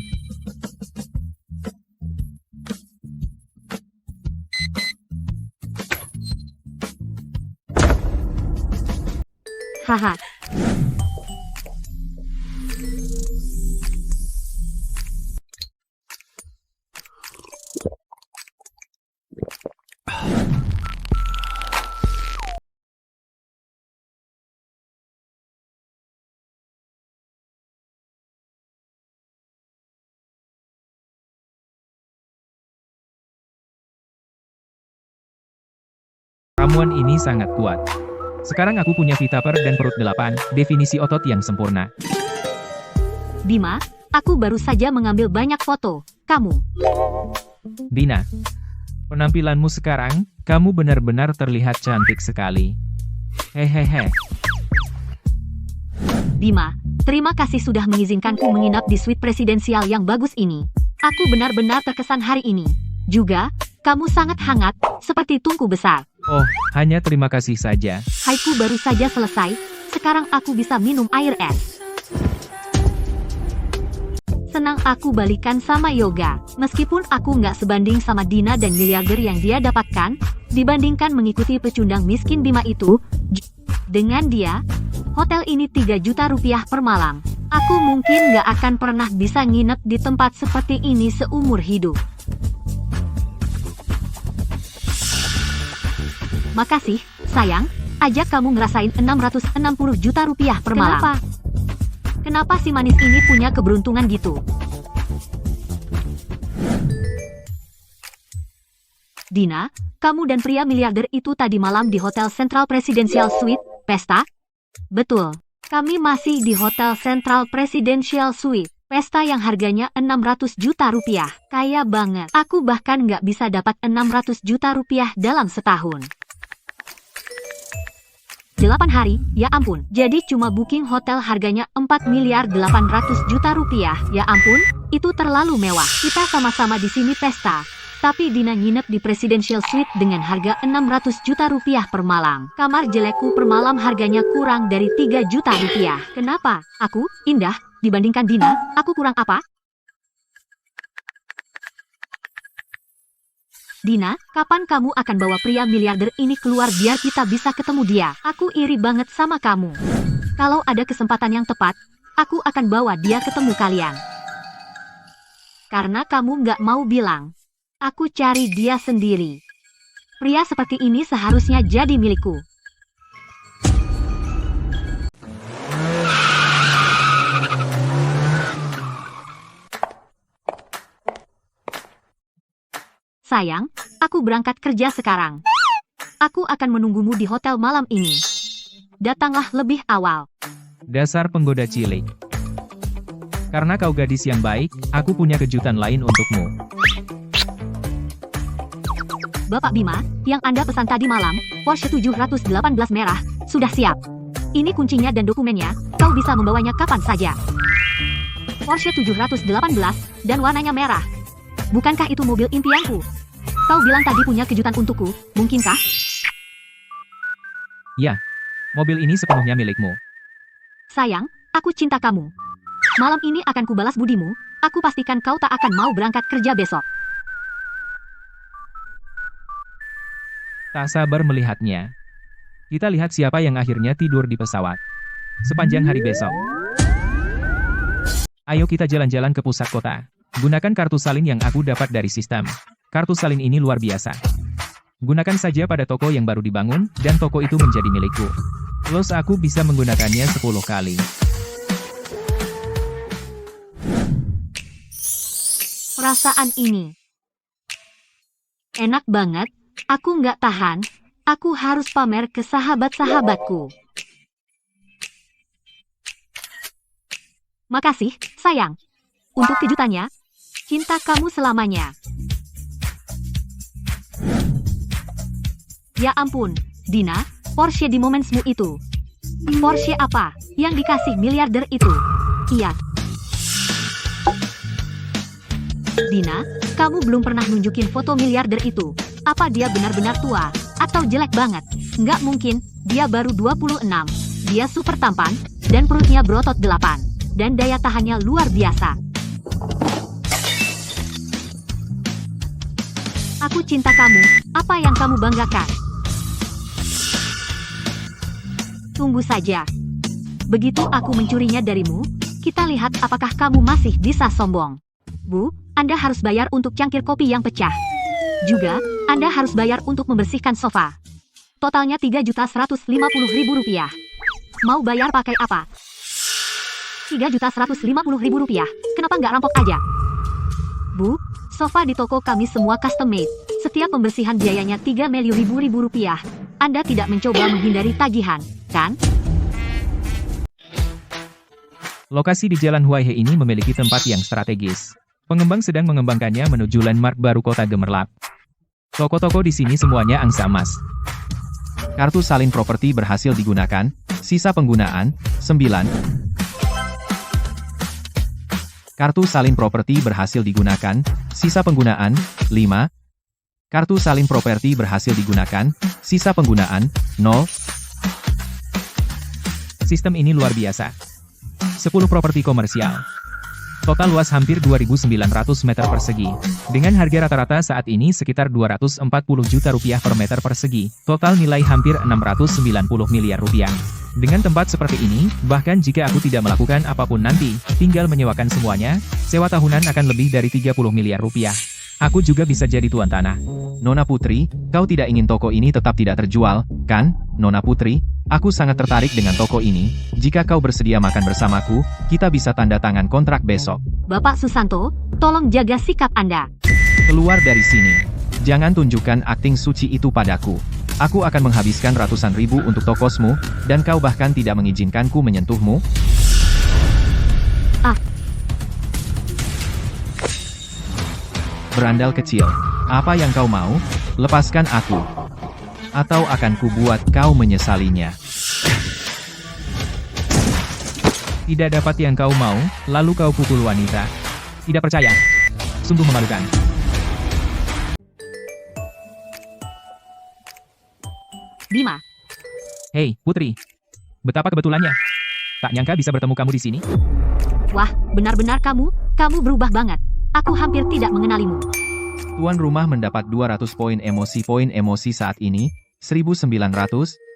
Haha. Ramuan ini sangat kuat. Sekarang aku punya Vitaper dan perut 8, definisi otot yang sempurna. Bima, aku baru saja mengambil banyak foto. Kamu. Dina, penampilanmu sekarang, kamu benar-benar terlihat cantik sekali. Hehehe. Bima, terima kasih sudah mengizinkanku menginap di suite presidensial yang bagus ini. Aku benar-benar terkesan hari ini. Juga, kamu sangat hangat, seperti tungku besar. Oh, hanya terima kasih saja. Haiku baru saja selesai, sekarang aku bisa minum air es. Senang aku balikan sama Yoga, meskipun aku nggak sebanding sama Dina dan miliarder yang dia dapatkan, dibandingkan mengikuti pecundang miskin Bima itu. Dengan dia, hotel ini 3 juta rupiah per malam. Aku mungkin nggak akan pernah bisa nginep di tempat seperti ini seumur hidup. Makasih, sayang. Ajak kamu ngerasain 660 juta rupiah per malam. Kenapa si manis ini punya keberuntungan gitu? Dina, kamu dan pria miliarder itu tadi malam di Hotel Central Presidential Suite, pesta? Betul. Kami masih di Hotel Central Presidential Suite. Pesta yang harganya 600 juta rupiah. Kaya banget. Aku bahkan nggak bisa dapat 600 juta rupiah dalam setahun. 8 hari, ya ampun. Jadi cuma booking hotel harganya 4 miliar 800 juta rupiah. Ya ampun, itu terlalu mewah. Kita sama-sama di sini pesta. Tapi Dina nginep di Presidential Suite dengan harga 600 juta rupiah per malam. Kamar jelekku per malam harganya kurang dari 3 juta rupiah. Kenapa? Aku, indah, dibandingkan Dina, aku kurang apa? Dina, kapan kamu akan bawa pria miliarder ini keluar biar kita bisa ketemu dia? Aku iri banget sama kamu. Kalau ada kesempatan yang tepat, aku akan bawa dia ketemu kalian. Karena kamu nggak mau bilang. Aku cari dia sendiri. Pria seperti ini seharusnya jadi milikku. Sayang, aku berangkat kerja sekarang. Aku akan menunggumu di hotel malam ini. Datanglah lebih awal. Dasar penggoda cilik. Karena kau gadis yang baik, aku punya kejutan lain untukmu. Bapak Bima, yang Anda pesan tadi malam, Porsche 718 merah, sudah siap. Ini kuncinya dan dokumennya, kau bisa membawanya kapan saja. Porsche 718 dan warnanya merah. Bukankah itu mobil impianku? Kau bilang tadi punya kejutan untukku, mungkinkah? Ya, mobil ini sepenuhnya milikmu. Sayang, aku cinta kamu. Malam ini akan kubalas budimu, aku pastikan kau tak akan mau berangkat kerja besok. Tak sabar melihatnya. Kita lihat siapa yang akhirnya tidur di pesawat. Sepanjang hari besok. Ayo kita jalan-jalan ke pusat kota. Gunakan kartu salin yang aku dapat dari sistem. Kartu salin ini luar biasa. Gunakan saja pada toko yang baru dibangun, dan toko itu menjadi milikku. Plus aku bisa menggunakannya 10 kali. Perasaan ini enak banget. Aku nggak tahan, aku harus pamer ke sahabat-sahabatku. Makasih, sayang. Untuk kejutannya, cinta kamu selamanya. Ya ampun, Dina, Porsche di momenmu itu. Porsche apa yang dikasih miliarder itu? Iya. Dina, kamu belum pernah nunjukin foto miliarder itu. Apa dia benar-benar tua, atau jelek banget? Nggak mungkin, dia baru 26. Dia super tampan, dan perutnya berotot 8. Dan daya tahannya luar biasa. Aku cinta kamu, apa yang kamu banggakan? Tunggu saja. Begitu aku mencurinya darimu, kita lihat apakah kamu masih bisa sombong. Bu, Anda harus bayar untuk cangkir kopi yang pecah. Juga, Anda harus bayar untuk membersihkan sofa. Totalnya Rp3.150.000. Mau bayar pakai apa? Rp3.150.000. Kenapa nggak rampok aja? Bu, sofa di toko kami semua custom made. Setiap pembersihan biayanya Rp3.000.000. Anda tidak mencoba menghindari tagihan, kan? Lokasi di Jalan Huaihe ini memiliki tempat yang strategis. Pengembang sedang mengembangkannya menuju landmark baru kota gemerlap. Toko-toko di sini semuanya angsa emas. Kartu salin properti berhasil digunakan, sisa penggunaan, 9. Kartu salin properti berhasil digunakan, sisa penggunaan, 5. Kartu salin properti berhasil digunakan, sisa penggunaan, 0. Sistem ini luar biasa. 10 properti komersial. Total luas hampir 2.900 meter persegi. Dengan harga rata-rata saat ini sekitar 240 juta rupiah per meter persegi. Total nilai hampir 690 miliar rupiah. Dengan tempat seperti ini, bahkan jika aku tidak melakukan apapun nanti, tinggal menyewakan semuanya, sewa tahunan akan lebih dari 30 miliar rupiah. Aku juga bisa jadi tuan tanah. Nona Putri, kau tidak ingin toko ini tetap tidak terjual, kan, Nona Putri? Aku sangat tertarik dengan toko ini. Jika kau bersedia makan bersamaku, kita bisa tanda tangan kontrak besok. Bapak Susanto, tolong jaga sikap Anda. Keluar dari sini. Jangan tunjukkan akting suci itu padaku. Aku akan menghabiskan ratusan ribu untuk tokosmu, dan kau bahkan tidak mengizinkanku menyentuhmu. Ah. Berandal kecil, apa yang kau mau? Lepaskan aku. Atau akan kubuat kau menyesalinya. Tidak dapat yang kau mau, lalu kau pukul wanita. Tidak percaya. Sungguh memalukan. Bima. Hei, Putri. Betapa kebetulannya. Tak nyangka bisa bertemu kamu di sini. Wah, benar-benar kamu berubah banget. Aku hampir tidak mengenalimu. Tuan rumah mendapat 200 poin emosi saat ini, 1900.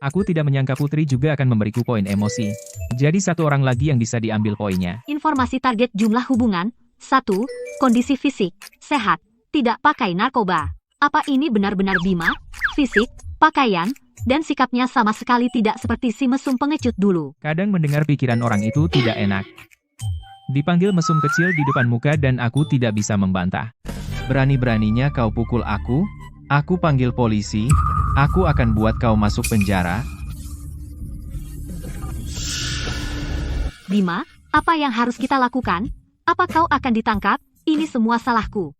Aku tidak menyangka Putri juga akan memberiku poin emosi. Jadi satu orang lagi yang bisa diambil poinnya. Informasi target jumlah hubungan. 1. Kondisi fisik, sehat, tidak pakai narkoba. Apa ini benar-benar Bima? Fisik, pakaian, dan sikapnya sama sekali tidak seperti si mesum pengecut dulu. Kadang mendengar pikiran orang itu tidak enak. Dipanggil mesum kecil di depan muka dan aku tidak bisa membantah. Berani-beraninya kau pukul aku? Aku panggil polisi. Aku akan buat kau masuk penjara. Bima, apa yang harus kita lakukan? Apa kau akan ditangkap? Ini semua salahku.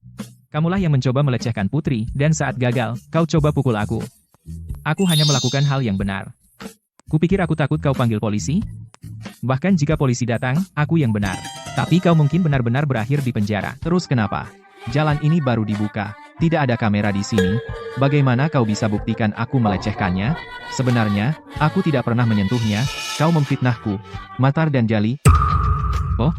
Kamulah yang mencoba melecehkan Putri, dan saat gagal, kau coba pukul aku. Aku hanya melakukan hal yang benar. Kupikir aku takut kau panggil polisi? Bahkan jika polisi datang, aku yang benar. Tapi kau mungkin benar-benar berakhir di penjara. Terus kenapa? Jalan ini baru dibuka. Tidak ada kamera di sini. Bagaimana kau bisa buktikan aku melecehkannya? Sebenarnya, aku tidak pernah menyentuhnya. Kau memfitnahku. Matar dan Jali. Oh?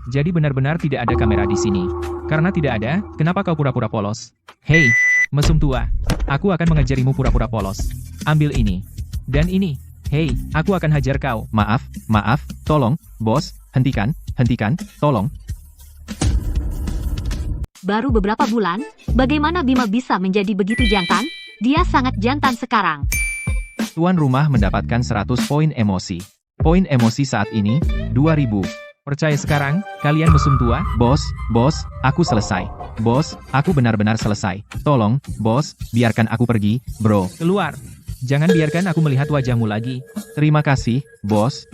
Jadi benar-benar tidak ada kamera di sini. Karena tidak ada, kenapa kau pura-pura polos? Hei, mesum tua. Aku akan mengajarimu pura-pura polos. Ambil ini. Dan ini. Hei, aku akan hajar kau. Maaf, tolong, bos, hentikan, tolong. Baru beberapa bulan, bagaimana Bima bisa menjadi begitu jantan? Dia sangat jantan sekarang. Tuan rumah mendapatkan 100 poin emosi. Poin emosi saat ini, 2000. Percaya sekarang, kalian mesum tua? Bos, aku selesai. Bos, aku benar-benar selesai. Tolong, bos, biarkan aku pergi, bro. Keluar. Jangan biarkan aku melihat wajahmu lagi. Terima kasih, bos.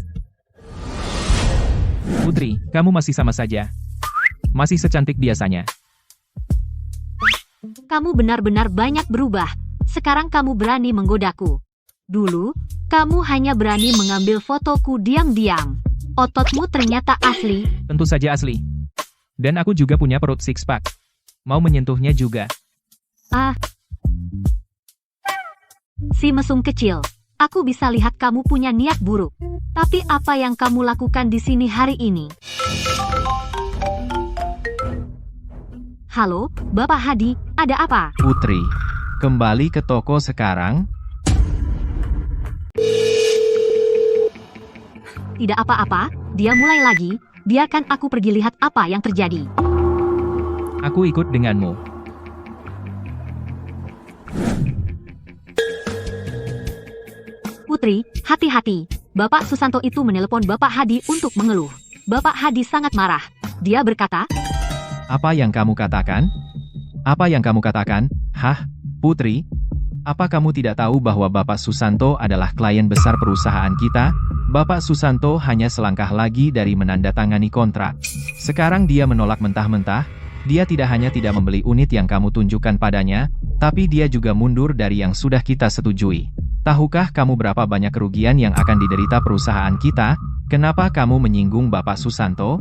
Putri, kamu masih sama saja. Masih secantik biasanya. Kamu benar-benar banyak berubah. Sekarang kamu berani menggodaku. Dulu, kamu hanya berani mengambil fotoku diam-diam. Ototmu ternyata asli. Tentu saja asli. Dan aku juga punya perut six pack. Mau menyentuhnya juga. Ah. Si mesum kecil. Aku bisa lihat kamu punya niat buruk. Tapi apa yang kamu lakukan di sini hari ini? Halo, Bapak Hadi, ada apa? Putri, kembali ke toko sekarang. Tidak apa-apa, dia mulai lagi. Biarkan aku pergi lihat apa yang terjadi. Aku ikut denganmu. Putri, hati-hati. Bapak Susanto itu menelepon Bapak Hadi untuk mengeluh. Bapak Hadi sangat marah. Dia berkata, Apa yang kamu katakan? Hah, Putri? Apa kamu tidak tahu bahwa Bapak Susanto adalah klien besar perusahaan kita? Bapak Susanto hanya selangkah lagi dari menandatangani kontrak. Sekarang dia menolak mentah-mentah. Dia tidak hanya tidak membeli unit yang kamu tunjukkan padanya, tapi dia juga mundur dari yang sudah kita setujui. Tahukah kamu berapa banyak kerugian yang akan diderita perusahaan kita? Kenapa kamu menyinggung Bapak Susanto?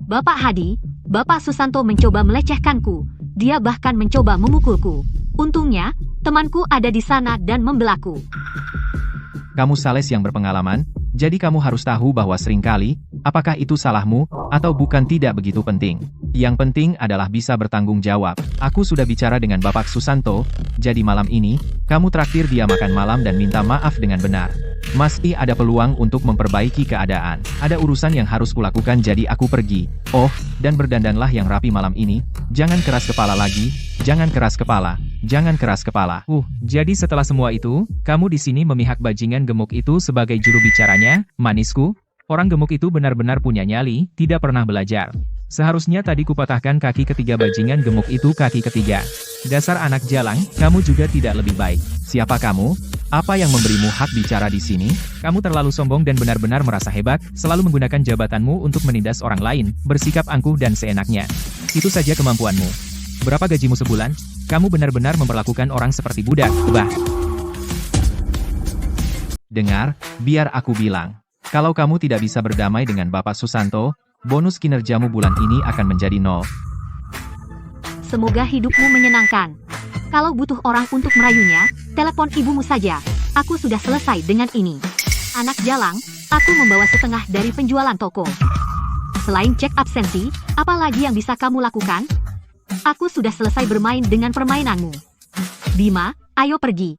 Bapak Hadi, Bapak Susanto mencoba melecehkanku. Dia bahkan mencoba memukulku. Untungnya, temanku ada di sana dan membelaku. Kamu sales yang berpengalaman, jadi kamu harus tahu bahwa seringkali, apakah itu salahmu, atau bukan tidak begitu penting. Yang penting adalah bisa bertanggung jawab. Aku sudah bicara dengan Bapak Susanto, jadi malam ini, kamu traktir dia makan malam dan minta maaf dengan benar. Masih ada peluang untuk memperbaiki keadaan. Ada urusan yang harus kulakukan jadi aku pergi. Oh, dan berdandanlah yang rapi malam ini. Jangan keras kepala lagi, jangan keras kepala. Jadi setelah semua itu, kamu di sini memihak bajingan gemuk itu sebagai juru bicaranya, manisku? Orang gemuk itu benar-benar punya nyali, tidak pernah belajar. Seharusnya tadi kupatahkan kaki ketiga bajingan gemuk itu kaki ketiga. Dasar anak jalang, kamu juga tidak lebih baik. Siapa kamu? Apa yang memberimu hak bicara di sini? Kamu terlalu sombong dan benar-benar merasa hebat, selalu menggunakan jabatanmu untuk menindas orang lain, bersikap angkuh dan seenaknya. Itu saja kemampuanmu. Berapa gajimu sebulan? Kamu benar-benar memperlakukan orang seperti budak, bah. Dengar, biar aku bilang. Kalau kamu tidak bisa berdamai dengan Bapak Susanto, bonus kinerjamu bulan ini akan menjadi 0. Semoga hidupmu menyenangkan. Kalau butuh orang untuk merayunya, telepon ibumu saja. Aku sudah selesai dengan ini. Anak jalang, aku membawa setengah dari penjualan toko. Selain cek absensi, apa lagi yang bisa kamu lakukan? Aku sudah selesai bermain dengan permainanmu. Bima, ayo pergi.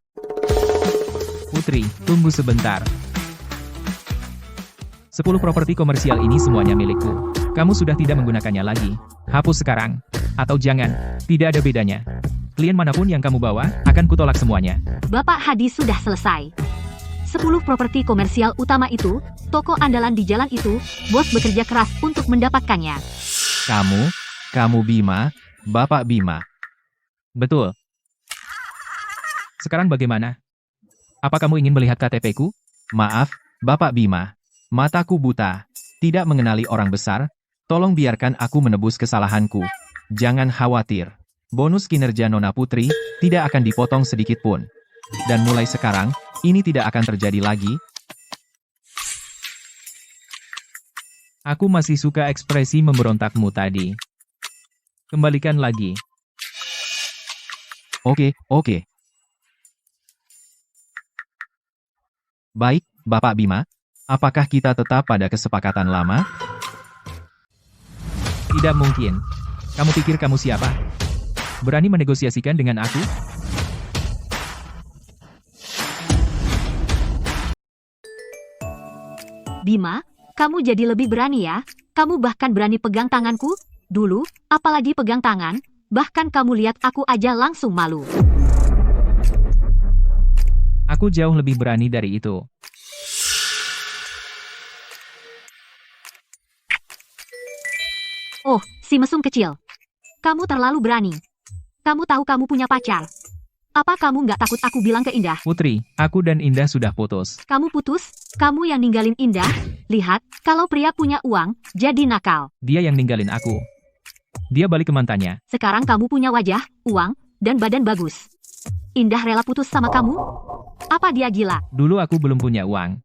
Putri, tunggu sebentar. 10 properti komersial ini semuanya milikku. Kamu sudah tidak menggunakannya lagi. Hapus sekarang. Atau jangan, tidak ada bedanya. Klien manapun yang kamu bawa, akan kutolak semuanya. Bapak Hadi sudah selesai. 10 properti komersial utama itu, toko andalan di jalan itu, bos bekerja keras untuk mendapatkannya. Kamu Bima, Bapak Bima. Betul. Sekarang bagaimana? Apa kamu ingin melihat KTP-ku? Maaf, Bapak Bima. Mataku buta. Tidak mengenali orang besar. Tolong biarkan aku menebus kesalahanku. Jangan khawatir. Bonus kinerja Nona Putri tidak akan dipotong sedikit pun. Dan mulai sekarang, ini tidak akan terjadi lagi. Aku masih suka ekspresi memberontakmu tadi. Kembalikan lagi. Oke. Baik, Bapak Bima. Apakah kita tetap pada kesepakatan lama? Tidak mungkin. Kamu pikir kamu siapa? Berani menegosiasikan dengan aku? Bima, kamu jadi lebih berani ya? Kamu bahkan berani pegang tanganku? Dulu, apalagi pegang tangan, bahkan kamu lihat aku aja langsung malu. Aku jauh lebih berani dari itu. Oh, si mesum kecil. Kamu terlalu berani. Kamu tahu kamu punya pacar. Apa kamu nggak takut aku bilang ke Indah? Putri, aku dan Indah sudah putus. Kamu putus? Kamu yang ninggalin Indah? Lihat, kalau pria punya uang, jadi nakal. Dia yang ninggalin aku. Dia balik ke mantannya. Sekarang kamu punya wajah, uang, dan badan bagus. Indah rela putus sama kamu? Apa dia gila? Dulu aku belum punya uang.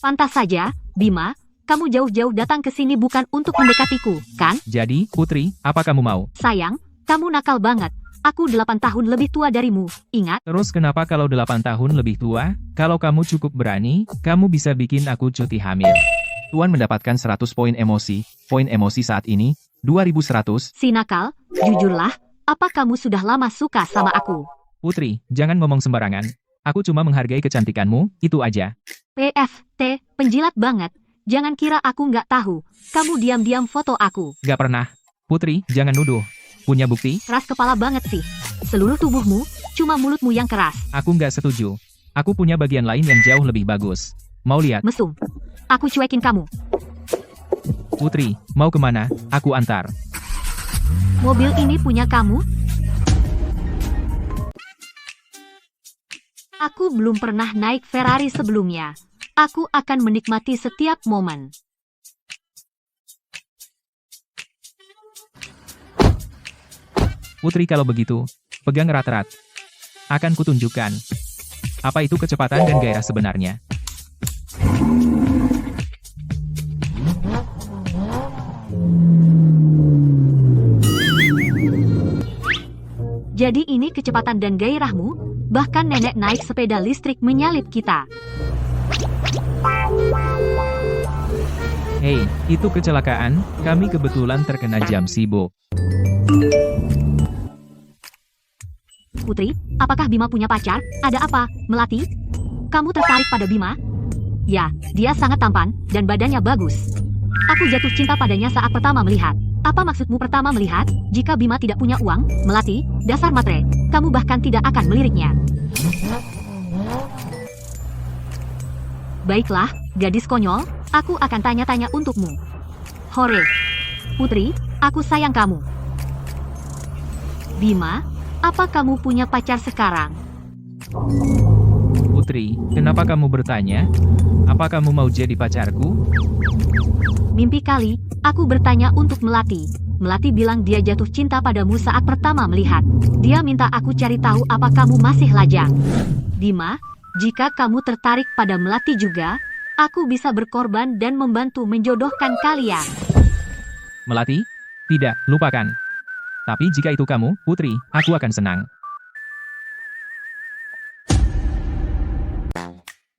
Pantas saja, Bima, kamu jauh-jauh datang ke sini bukan untuk mendekatiku, kan? Jadi, Putri, apa kamu mau? Sayang, kamu nakal banget. Aku 8 tahun lebih tua darimu, ingat? Terus kenapa kalau 8 tahun lebih tua? Kalau kamu cukup berani, kamu bisa bikin aku cuti hamil. Tuan mendapatkan 100 poin emosi. Poin emosi saat ini, 2100. Si nakal, jujurlah, apa kamu sudah lama suka sama aku? Putri, jangan ngomong sembarangan. Aku cuma menghargai kecantikanmu, itu aja. PFT, penjilat banget. Jangan kira aku nggak tahu. Kamu diam-diam foto aku. Gak pernah. Putri, jangan nuduh. Punya bukti? Keras kepala banget sih. Seluruh tubuhmu, cuma mulutmu yang keras. Aku nggak setuju. Aku punya bagian lain yang jauh lebih bagus. Mau lihat? Mesum. Aku cuekin kamu. Putri, mau kemana? Aku antar. Mobil ini punya kamu? Aku belum pernah naik Ferrari sebelumnya. Aku akan menikmati setiap momen. Putri kalau begitu, pegang erat-erat. Akan kutunjukkan. Apa itu kecepatan dan gairah sebenarnya. Jadi ini kecepatan dan gairahmu? Bahkan nenek naik sepeda listrik menyalip kita. Hei, itu kecelakaan, kami kebetulan terkena jam sibuk. Putri, apakah Bima punya pacar? Ada apa, Melati? Kamu tertarik pada Bima? Ya, dia sangat tampan, dan badannya bagus. Aku jatuh cinta padanya saat pertama melihat. Apa maksudmu pertama melihat? Jika Bima tidak punya uang, Melati, dasar matre, kamu bahkan tidak akan meliriknya. Baiklah, gadis konyol, aku akan tanya-tanya untukmu. Hore. Putri, aku sayang kamu. Bima, apa kamu punya pacar sekarang? Putri, kenapa kamu bertanya? Apa kamu mau jadi pacarku? Mimpi kali, aku bertanya untuk Melati. Melati bilang dia jatuh cinta padamu saat pertama melihat. Dia minta aku cari tahu apa kamu masih lajang. Bima, jika kamu tertarik pada Melati juga, aku bisa berkorban dan membantu menjodohkan kalian. Melati? Tidak, lupakan. Tapi jika itu kamu, Putri, aku akan senang.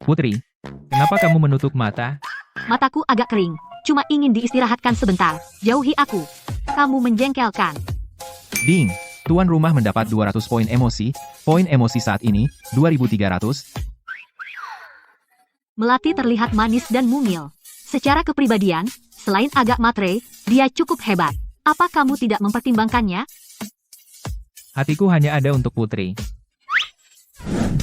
Putri, kenapa kamu menutup mata? Mataku agak kering. Cuma ingin diistirahatkan sebentar. Jauhi aku. Kamu menjengkelkan. Ding, tuan rumah mendapat 200 poin emosi. Poin emosi saat ini, 2300. Melati terlihat manis dan mungil. Secara kepribadian, selain agak matre, dia cukup hebat. Apa kamu tidak mempertimbangkannya? Hatiku hanya ada untuk Putri.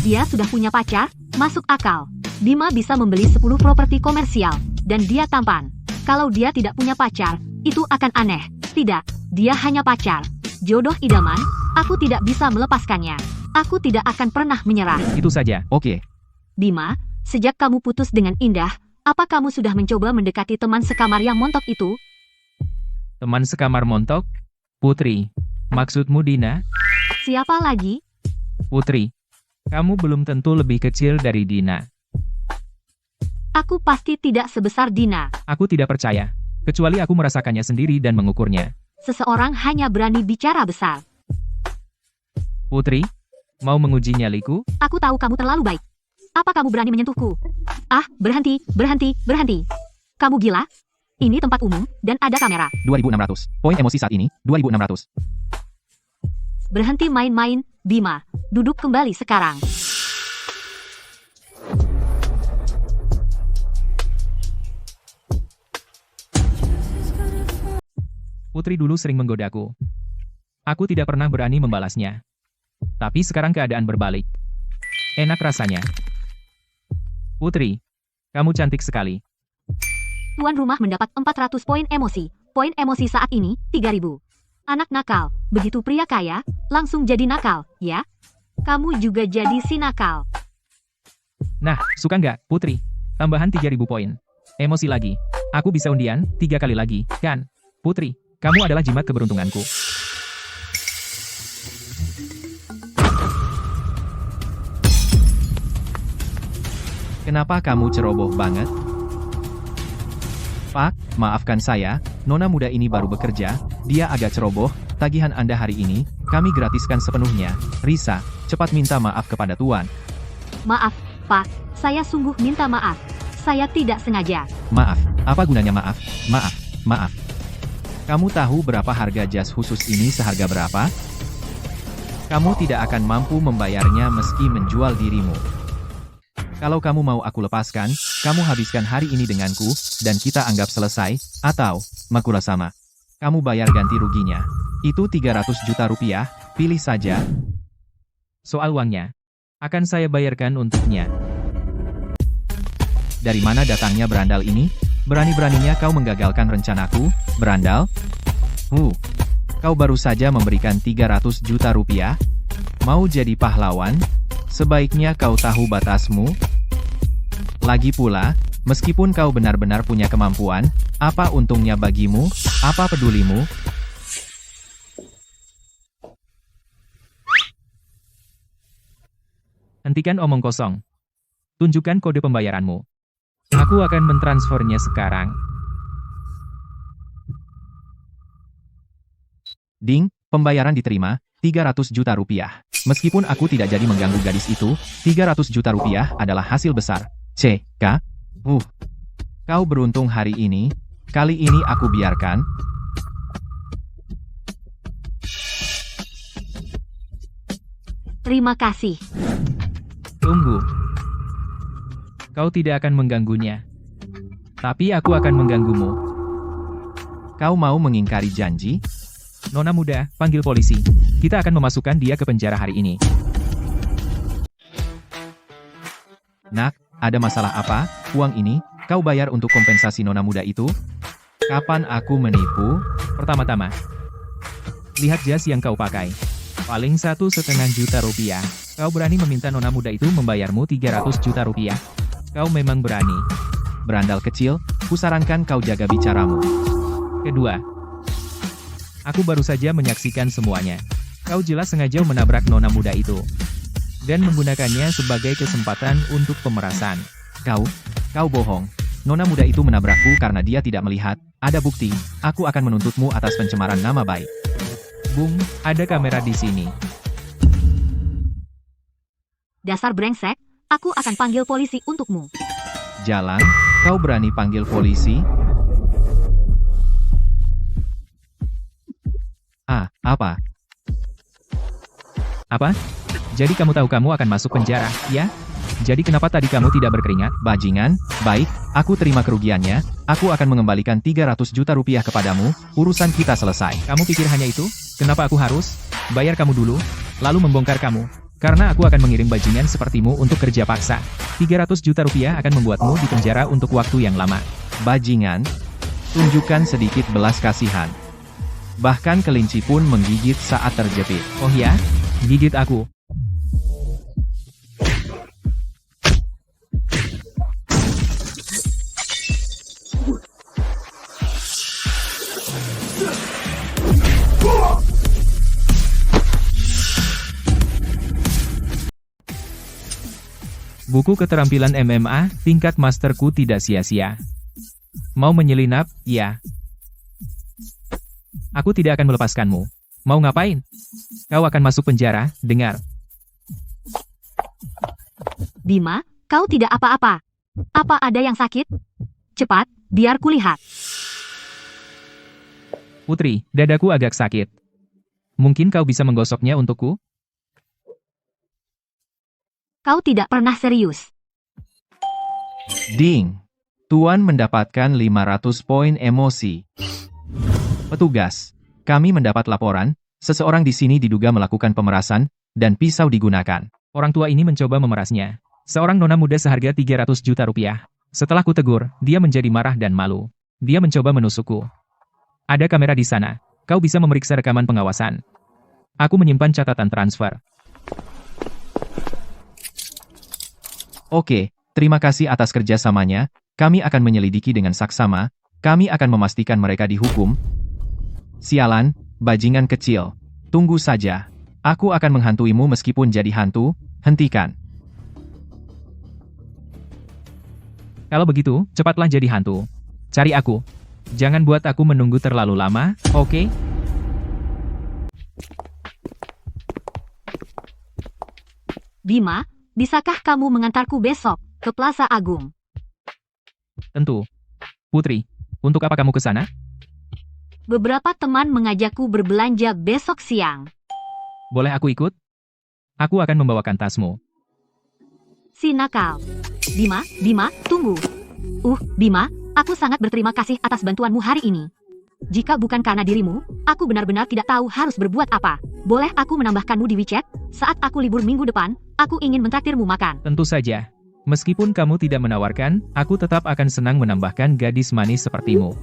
Dia sudah punya pacar, masuk akal. Bima bisa membeli 10 properti komersial, dan dia tampan. Kalau dia tidak punya pacar, itu akan aneh. Tidak, dia hanya pacar. Jodoh idaman, aku tidak bisa melepaskannya. Aku tidak akan pernah menyerah. Itu saja. Oke. Bima, sejak kamu putus dengan Indah, apa kamu sudah mencoba mendekati teman sekamar yang montok itu? Teman sekamar montok? Putri, maksudmu Dina? Siapa lagi? Putri, kamu belum tentu lebih kecil dari Dina. Aku pasti tidak sebesar Dina. Aku tidak percaya, kecuali aku merasakannya sendiri dan mengukurnya. Seseorang hanya berani bicara besar. Putri, mau menguji nyaliku? Aku tahu kamu terlalu baik. Apa kamu berani menyentuhku? Ah, berhenti, berhenti, berhenti. Kamu gila? Ini tempat umum, dan ada kamera. 2600. Poin emosi saat ini, 2600. Berhenti main-main, Bima. Duduk kembali sekarang. Putri dulu sering menggodaku. Aku tidak pernah berani membalasnya. Tapi sekarang keadaan berbalik. Enak rasanya. Putri, kamu cantik sekali. Tuan rumah mendapat 400 poin emosi. Poin emosi saat ini, 3000. Anak nakal, begitu pria kaya, langsung jadi nakal, ya? Kamu juga jadi si nakal. Nah, suka nggak, Putri? Tambahan 3000 poin. Emosi lagi. Aku bisa undian, 3 kali lagi, kan? Putri, kamu adalah jimat keberuntunganku. Kenapa kamu ceroboh banget? Pak, maafkan saya, nona muda ini baru bekerja, dia agak ceroboh, tagihan Anda hari ini, kami gratiskan sepenuhnya. Risa, cepat minta maaf kepada Tuan. Maaf, Pak, saya sungguh minta maaf. Saya tidak sengaja. Maaf, apa gunanya maaf? Maaf, maaf. Kamu tahu berapa harga jas khusus ini seharga berapa? Kamu tidak akan mampu membayarnya meski menjual dirimu. Kalau kamu mau aku lepaskan, kamu habiskan hari ini denganku, dan kita anggap selesai, atau, makula sama. Kamu bayar ganti ruginya. Itu 300 juta rupiah, pilih saja. Soal uangnya, akan saya bayarkan untuknya. Dari mana datangnya berandal ini? Berani-beraninya kau menggagalkan rencanaku, berandal? Kau baru saja memberikan 300 juta rupiah? Mau jadi pahlawan? Sebaiknya kau tahu batasmu. Lagi pula, meskipun kau benar-benar punya kemampuan, apa untungnya bagimu? Apa pedulimu? Hentikan omong kosong. Tunjukkan kode pembayaranmu. Aku akan mentransfernya sekarang. Ding, pembayaran diterima, 300 juta rupiah. Meskipun aku tidak jadi mengganggu gadis itu, 300 juta rupiah adalah hasil besar. CK. Kau beruntung hari ini, kali ini aku biarkan. Terima kasih. Tunggu. Kau tidak akan mengganggunya. Tapi aku akan mengganggumu. Kau mau mengingkari janji? Nona muda, panggil polisi. Kita akan memasukkan dia ke penjara hari ini. Nak, ada masalah apa? Uang ini, kau bayar untuk kompensasi nona muda itu? Kapan aku menipu? Pertama-tama, lihat jas yang kau pakai. Paling 1,5 juta rupiah. Kau berani meminta nona muda itu membayarmu 300 juta rupiah? Kau memang berani. Berandal kecil, kusarankan kau jaga bicaramu. Kedua, aku baru saja menyaksikan semuanya. Kau jelas sengaja menabrak nona muda itu. Dan menggunakannya sebagai kesempatan untuk pemerasan. Kau bohong. Nona muda itu menabrakku karena dia tidak melihat. Ada bukti, aku akan menuntutmu atas pencemaran nama baik. Bung, ada kamera di sini. Dasar brengsek, aku akan panggil polisi untukmu. Jalan, kau berani panggil polisi? Ah, apa? Apa? Jadi kamu tahu kamu akan masuk penjara, ya? Jadi kenapa tadi kamu tidak berkeringat? Bajingan, baik, aku terima kerugiannya, aku akan mengembalikan 300 juta rupiah kepadamu, urusan kita selesai. Kamu pikir hanya itu? Kenapa aku harus bayar kamu dulu, lalu membongkar kamu? Karena aku akan mengirim bajingan sepertimu untuk kerja paksa. 300 juta rupiah akan membuatmu di penjara untuk waktu yang lama. Bajingan, tunjukkan sedikit belas kasihan. Bahkan kelinci pun menggigit saat terjepit. Oh ya? Gigit aku. Buku keterampilan MMA, tingkat masterku tidak sia-sia. Mau menyelinap? Ya. Aku tidak akan melepaskanmu. Mau ngapain? Kau akan masuk penjara, dengar. Bima, kau tidak apa-apa. Apa ada yang sakit? Cepat, biar kulihat. Putri, dadaku agak sakit. Mungkin kau bisa menggosoknya untukku? Kau tidak pernah serius. Ding. Tuan mendapatkan 500 poin emosi. Petugas, kami mendapat laporan, seseorang di sini diduga melakukan pemerasan, dan pisau digunakan. Orang tua ini mencoba memerasnya. Seorang nona muda seharga 300 juta rupiah. Setelah kutegur, dia menjadi marah dan malu. Dia mencoba menusukku. Ada kamera di sana. Kau bisa memeriksa rekaman pengawasan. Aku menyimpan catatan transfer. Oke, terima kasih atas kerjasamanya, kami akan menyelidiki dengan saksama, kami akan memastikan mereka dihukum. Sialan, bajingan kecil. Tunggu saja. Aku akan menghantuimu meskipun jadi hantu, hentikan. Kalau begitu, cepatlah jadi hantu. Cari aku. Jangan buat aku menunggu terlalu lama, oke? Bima, bisakah kamu mengantarku besok ke Plaza Agung? Tentu. Putri, untuk apa kamu ke sana? Beberapa teman mengajakku berbelanja besok siang. Boleh aku ikut? Aku akan membawakan tasmu. Si nakal. Bima, tunggu. Bima, aku sangat berterima kasih atas bantuanmu hari ini. Jika bukan karena dirimu, aku benar-benar tidak tahu harus berbuat apa. Boleh aku menambahkanmu di WeChat? Saat aku libur minggu depan, aku ingin mentraktirmu makan. Tentu saja. Meskipun kamu tidak menawarkan, aku tetap akan senang menambahkan gadis manis sepertimu.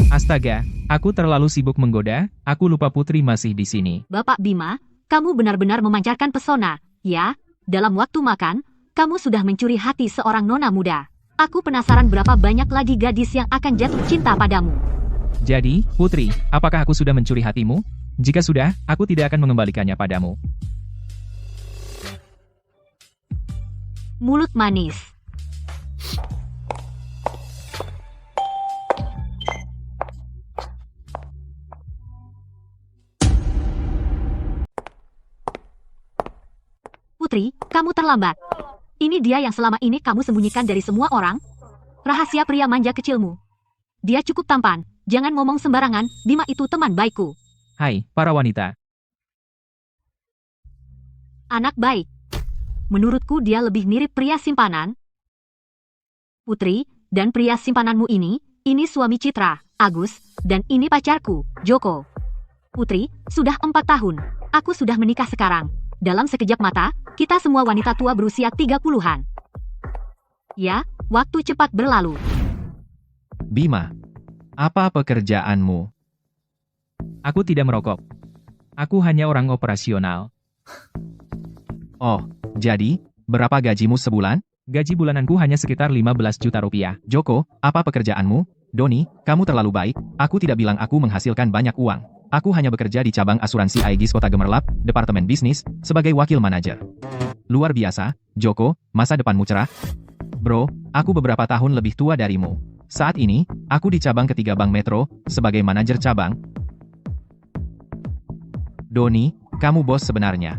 Astaga, aku terlalu sibuk menggoda, aku lupa Putri masih di sini. Bapak Bima, kamu benar-benar memancarkan pesona, ya? Dalam waktu makan, kamu sudah mencuri hati seorang nona muda. Aku penasaran berapa banyak lagi gadis yang akan jatuh cinta padamu. Jadi, Putri, apakah aku sudah mencuri hatimu? Jika sudah, aku tidak akan mengembalikannya padamu. Mulut manis. Putri, kamu terlambat. Ini dia yang selama ini kamu sembunyikan dari semua orang. Rahasia pria manja kecilmu. Dia cukup tampan. Jangan ngomong sembarangan, Bima itu teman baikku. Hai, para wanita. Anak baik. Menurutku dia lebih mirip pria simpanan. Putri, dan pria simpananmu ini suami Citra, Agus, dan ini pacarku, Joko. Putri, sudah 4 tahun. Aku sudah menikah sekarang. Dalam sekejap mata, kita semua wanita tua berusia 30-an. Ya, waktu cepat berlalu. Bima, apa pekerjaanmu? Aku tidak merokok. Aku hanya orang operasional. Oh, jadi, berapa gajimu sebulan? Gaji bulananku hanya sekitar 15 juta rupiah. Joko, apa pekerjaanmu? Doni, kamu terlalu baik, aku tidak bilang aku menghasilkan banyak uang. Aku hanya bekerja di cabang asuransi Aegis Kota Gemerlap, Departemen Bisnis, sebagai wakil manajer. Luar biasa, Joko, masa depanmu cerah. Bro, aku beberapa tahun lebih tua darimu. Saat ini, aku di cabang ketiga Bank Metro, sebagai manajer cabang. Doni, kamu bos sebenarnya.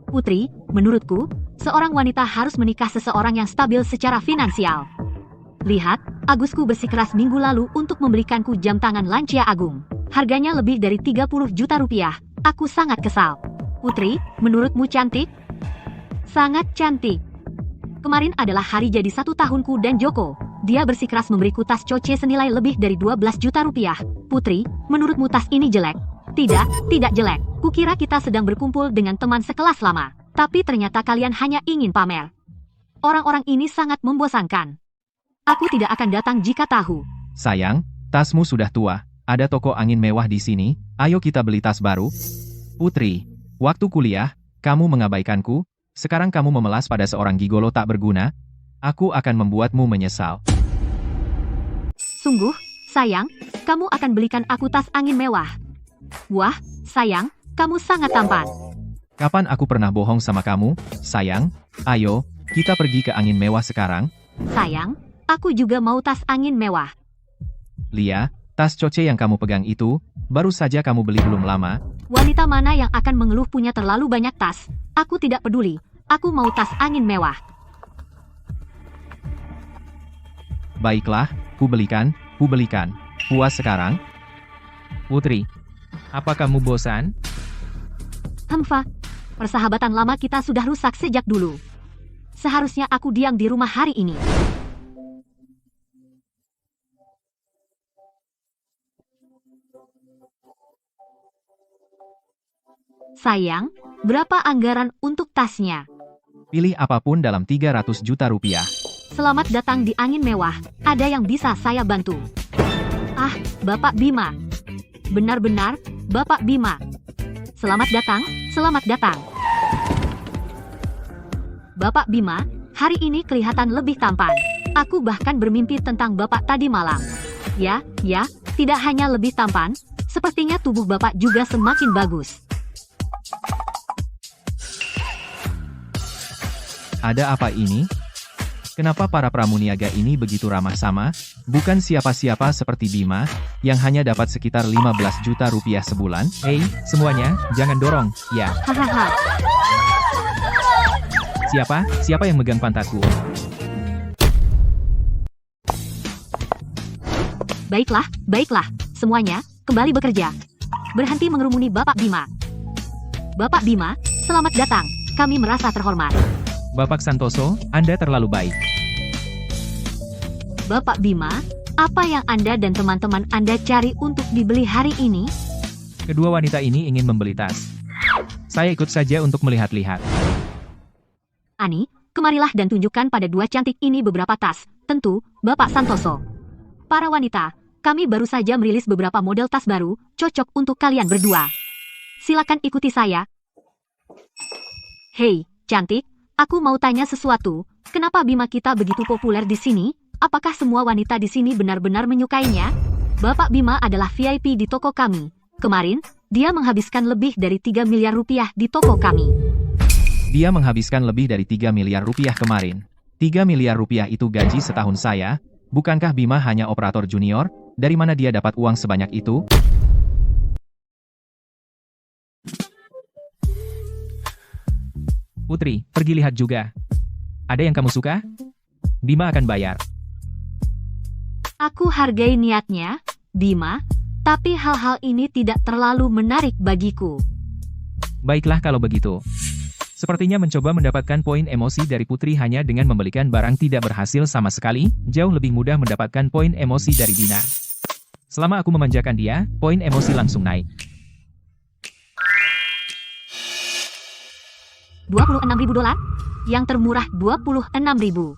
Putri, menurutku, seorang wanita harus menikah seseorang yang stabil secara finansial. Lihat, Agusku bersikeras minggu lalu untuk membelikanku jam tangan Lancia Agung. Harganya lebih dari 30 juta rupiah. Aku sangat kesal. Putri, menurutmu cantik? Sangat cantik. Kemarin adalah hari jadi 1 tahunku dan Joko. Dia bersikeras memberiku tas Coce senilai lebih dari 12 juta rupiah. Putri, menurutmu tas ini jelek? Tidak jelek. Kukira kita sedang berkumpul dengan teman sekelas lama. Tapi ternyata kalian hanya ingin pamer. Orang-orang ini sangat membosankan. Aku tidak akan datang jika tahu. Sayang, tasmu sudah tua. Ada toko angin mewah di sini. Ayo kita beli tas baru. Putri, waktu kuliah, kamu mengabaikanku. Sekarang kamu memelas pada seorang gigolo tak berguna. Aku akan membuatmu menyesal. Sungguh, sayang, kamu akan belikan aku tas angin mewah. Wah, sayang, kamu sangat tampan. Kapan aku pernah bohong sama kamu, sayang? Ayo, kita pergi ke angin mewah sekarang. Sayang, aku juga mau tas angin mewah. Lia, tas Coce yang kamu pegang itu, baru saja kamu beli belum lama. Wanita mana yang akan mengeluh punya terlalu banyak tas? Aku tidak peduli. Aku mau tas angin mewah. Baiklah, ku belikan. Puas sekarang? Putri, apa kamu bosan? Hemfa, persahabatan lama kita sudah rusak sejak dulu. Seharusnya aku diam di rumah hari ini. Sayang, berapa anggaran untuk tasnya? Pilih apapun dalam 300 juta rupiah. Selamat datang di angin mewah. Ada yang bisa saya bantu? Ah, Bapak Bima. Benar-benar, Bapak Bima. Selamat datang, selamat datang. Bapak Bima, hari ini kelihatan lebih tampan. Aku bahkan bermimpi tentang Bapak tadi malam. Ya, tidak hanya lebih tampan, sepertinya tubuh Bapak juga semakin bagus. Ada apa ini? Kenapa para pramuniaga ini begitu ramah sama? Bukan siapa-siapa seperti Bima, yang hanya dapat sekitar 15 juta rupiah sebulan. Hei, semuanya, jangan dorong, ya. Hahaha. Siapa yang megang pantatku? Baiklah, semuanya, kembali bekerja. Berhenti mengerumuni Bapak Bima. Bapak Bima, selamat datang, kami merasa terhormat. Bapak Santoso, Anda terlalu baik. Bapak Bima, apa yang Anda dan teman-teman Anda cari untuk dibeli hari ini? Kedua wanita ini ingin membeli tas. Saya ikut saja untuk melihat-lihat. Ani, kemarilah dan tunjukkan pada dua cantik ini beberapa tas. Tentu, Bapak Santoso. Para wanita, kami baru saja merilis beberapa model tas baru, cocok untuk kalian berdua. Silakan ikuti saya. Hei, cantik, aku mau tanya sesuatu. Kenapa Bima kita begitu populer di sini? Apakah semua wanita di sini benar-benar menyukainya? Bapak Bima adalah VIP di toko kami. Kemarin, dia menghabiskan lebih dari 3 miliar rupiah di toko kami. Dia menghabiskan lebih dari 3 miliar rupiah kemarin. 3 miliar rupiah itu gaji setahun saya. Bukankah Bima hanya operator junior? Dari mana dia dapat uang sebanyak itu? Putri, pergi lihat juga. Ada yang kamu suka? Bima akan bayar. Aku hargai niatnya, Bima, tapi hal-hal ini tidak terlalu menarik bagiku. Baiklah kalau begitu. Sepertinya mencoba mendapatkan poin emosi dari Putri hanya dengan membelikan barang tidak berhasil sama sekali, jauh lebih mudah mendapatkan poin emosi dari Dina. Selama aku memanjakan dia, poin emosi langsung naik. 26.000 dolar? Yang termurah 26.000.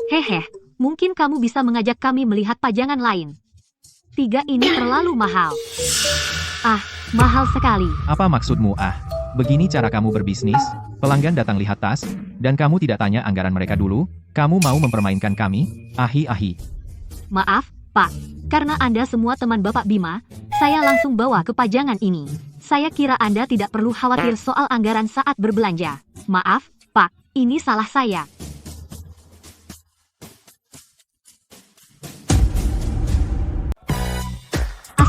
Hehe, mungkin kamu bisa mengajak kami melihat pajangan lain. 3 ini terlalu mahal. Ah, mahal sekali. Apa maksudmu Begini cara kamu berbisnis? Pelanggan datang lihat tas, dan kamu tidak tanya anggaran mereka dulu? Kamu mau mempermainkan kami? Ahi. Maaf, Pak. Karena Anda semua teman Bapak Bima, saya langsung bawa ke pajangan ini. Saya kira Anda tidak perlu khawatir soal anggaran saat berbelanja. Maaf, Pak. Ini salah saya.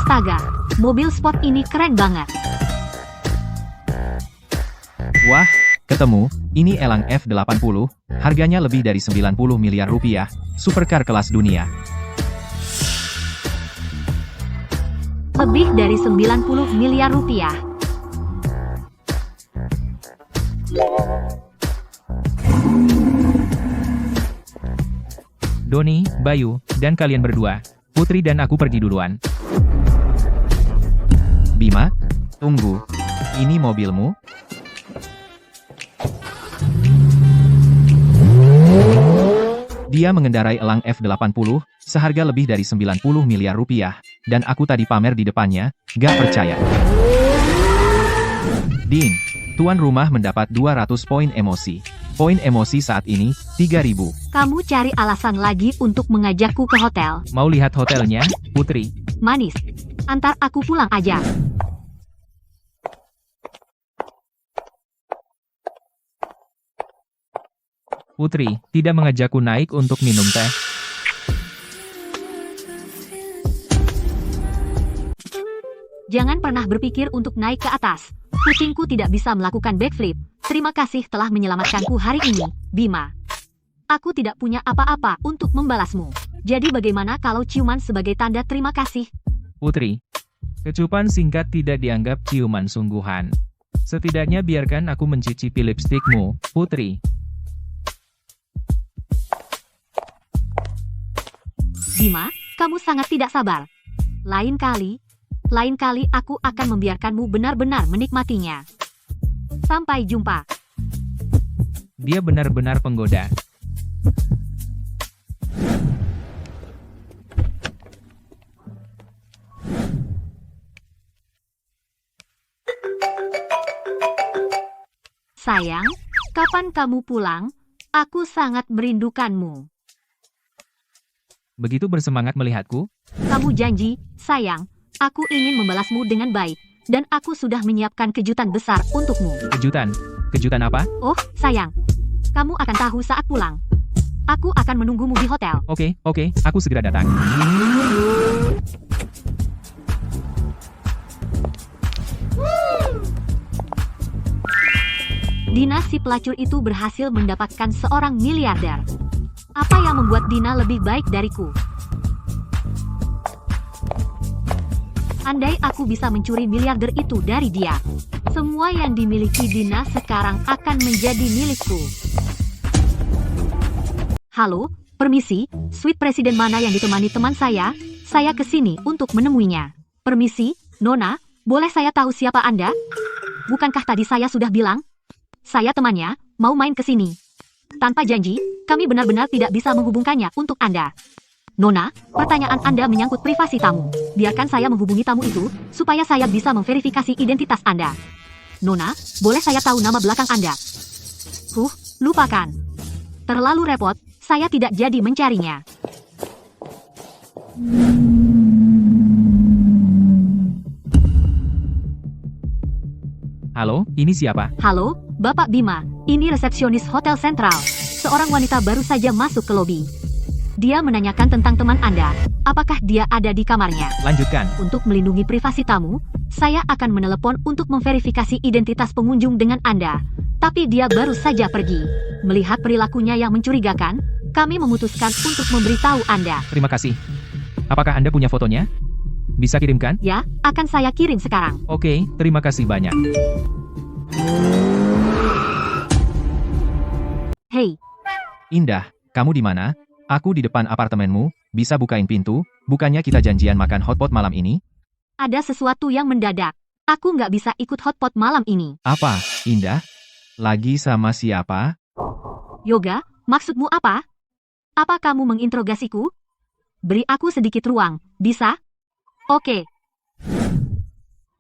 Astaga, mobil sport ini keren banget. Wah, ketemu, ini Elang F80, harganya lebih dari 90 miliar rupiah, supercar kelas dunia. Lebih dari 90 miliar rupiah. Doni, Bayu, dan kalian berdua, Putri dan aku pergi duluan. Bima, tunggu. Ini mobilmu? Dia mengendarai Elang F80, seharga lebih dari 90 miliar rupiah, dan aku tadi pamer di depannya, gak percaya. Ding, tuan rumah mendapat 200 poin emosi. Poin emosi saat ini, 3.000. Kamu cari alasan lagi untuk mengajakku ke hotel. Mau lihat hotelnya, Putri? Manis, antar aku pulang aja. Putri, tidak mengajakku naik untuk minum teh. Jangan pernah berpikir untuk naik ke atas. Kucingku tidak bisa melakukan backflip. Terima kasih telah menyelamatkanku hari ini, Bima. Aku tidak punya apa-apa untuk membalasmu. Jadi bagaimana kalau ciuman sebagai tanda terima kasih? Putri, kecupan singkat tidak dianggap ciuman sungguhan. Setidaknya biarkan aku mencicipi lipstikmu, Putri. Bima, kamu sangat tidak sabar. Lain kali aku akan membiarkanmu benar-benar menikmatinya. Sampai jumpa. Dia benar-benar penggoda. Sayang, kapan kamu pulang? Aku sangat merindukanmu. Begitu bersemangat melihatku? Kamu janji, sayang, aku ingin membalasmu dengan baik, dan aku sudah menyiapkan kejutan besar untukmu. Kejutan? Kejutan apa? Oh, sayang, kamu akan tahu saat pulang. Aku akan menunggumu di hotel. Oke, aku segera datang. Dina si pelacur itu berhasil mendapatkan seorang miliarder. Apa yang membuat Dina lebih baik dariku? Andai aku bisa mencuri miliarder itu dari dia, semua yang dimiliki Dina sekarang akan menjadi milikku. Halo, permisi, suite presiden mana yang ditemani teman saya? Saya kesini untuk menemuinya. Permisi, Nona, boleh saya tahu siapa Anda? Bukankah tadi saya sudah bilang? Saya temannya, mau main ke sini. Tanpa janji, kami benar-benar tidak bisa menghubungkannya untuk Anda. Nona, pertanyaan Anda menyangkut privasi tamu. Biarkan saya menghubungi tamu itu, supaya saya bisa memverifikasi identitas Anda. Nona, boleh saya tahu nama belakang Anda? Lupakan. Terlalu repot, saya tidak jadi mencarinya. Halo, ini siapa? Halo, Bapak Bima, ini resepsionis Hotel Sentral. Seorang wanita baru saja masuk ke lobi. Dia menanyakan tentang teman Anda. Apakah dia ada di kamarnya? Lanjutkan. Untuk melindungi privasi tamu, saya akan menelepon untuk memverifikasi identitas pengunjung dengan Anda. Tapi dia baru saja pergi. Melihat perilakunya yang mencurigakan, kami memutuskan untuk memberitahu Anda. Terima kasih. Apakah Anda punya fotonya? Bisa kirimkan? Ya, akan saya kirim sekarang. Oke, terima kasih banyak. Hei, Indah, kamu di mana? Aku di depan apartemenmu, bisa bukain pintu, bukannya kita janjian makan hotpot malam ini? ada sesuatu yang mendadak. Aku nggak bisa ikut hotpot malam ini. Apa, Indah? Lagi sama siapa? Yoga, maksudmu apa? Apa kamu menginterogasiku? Beri aku sedikit ruang, bisa? Oke.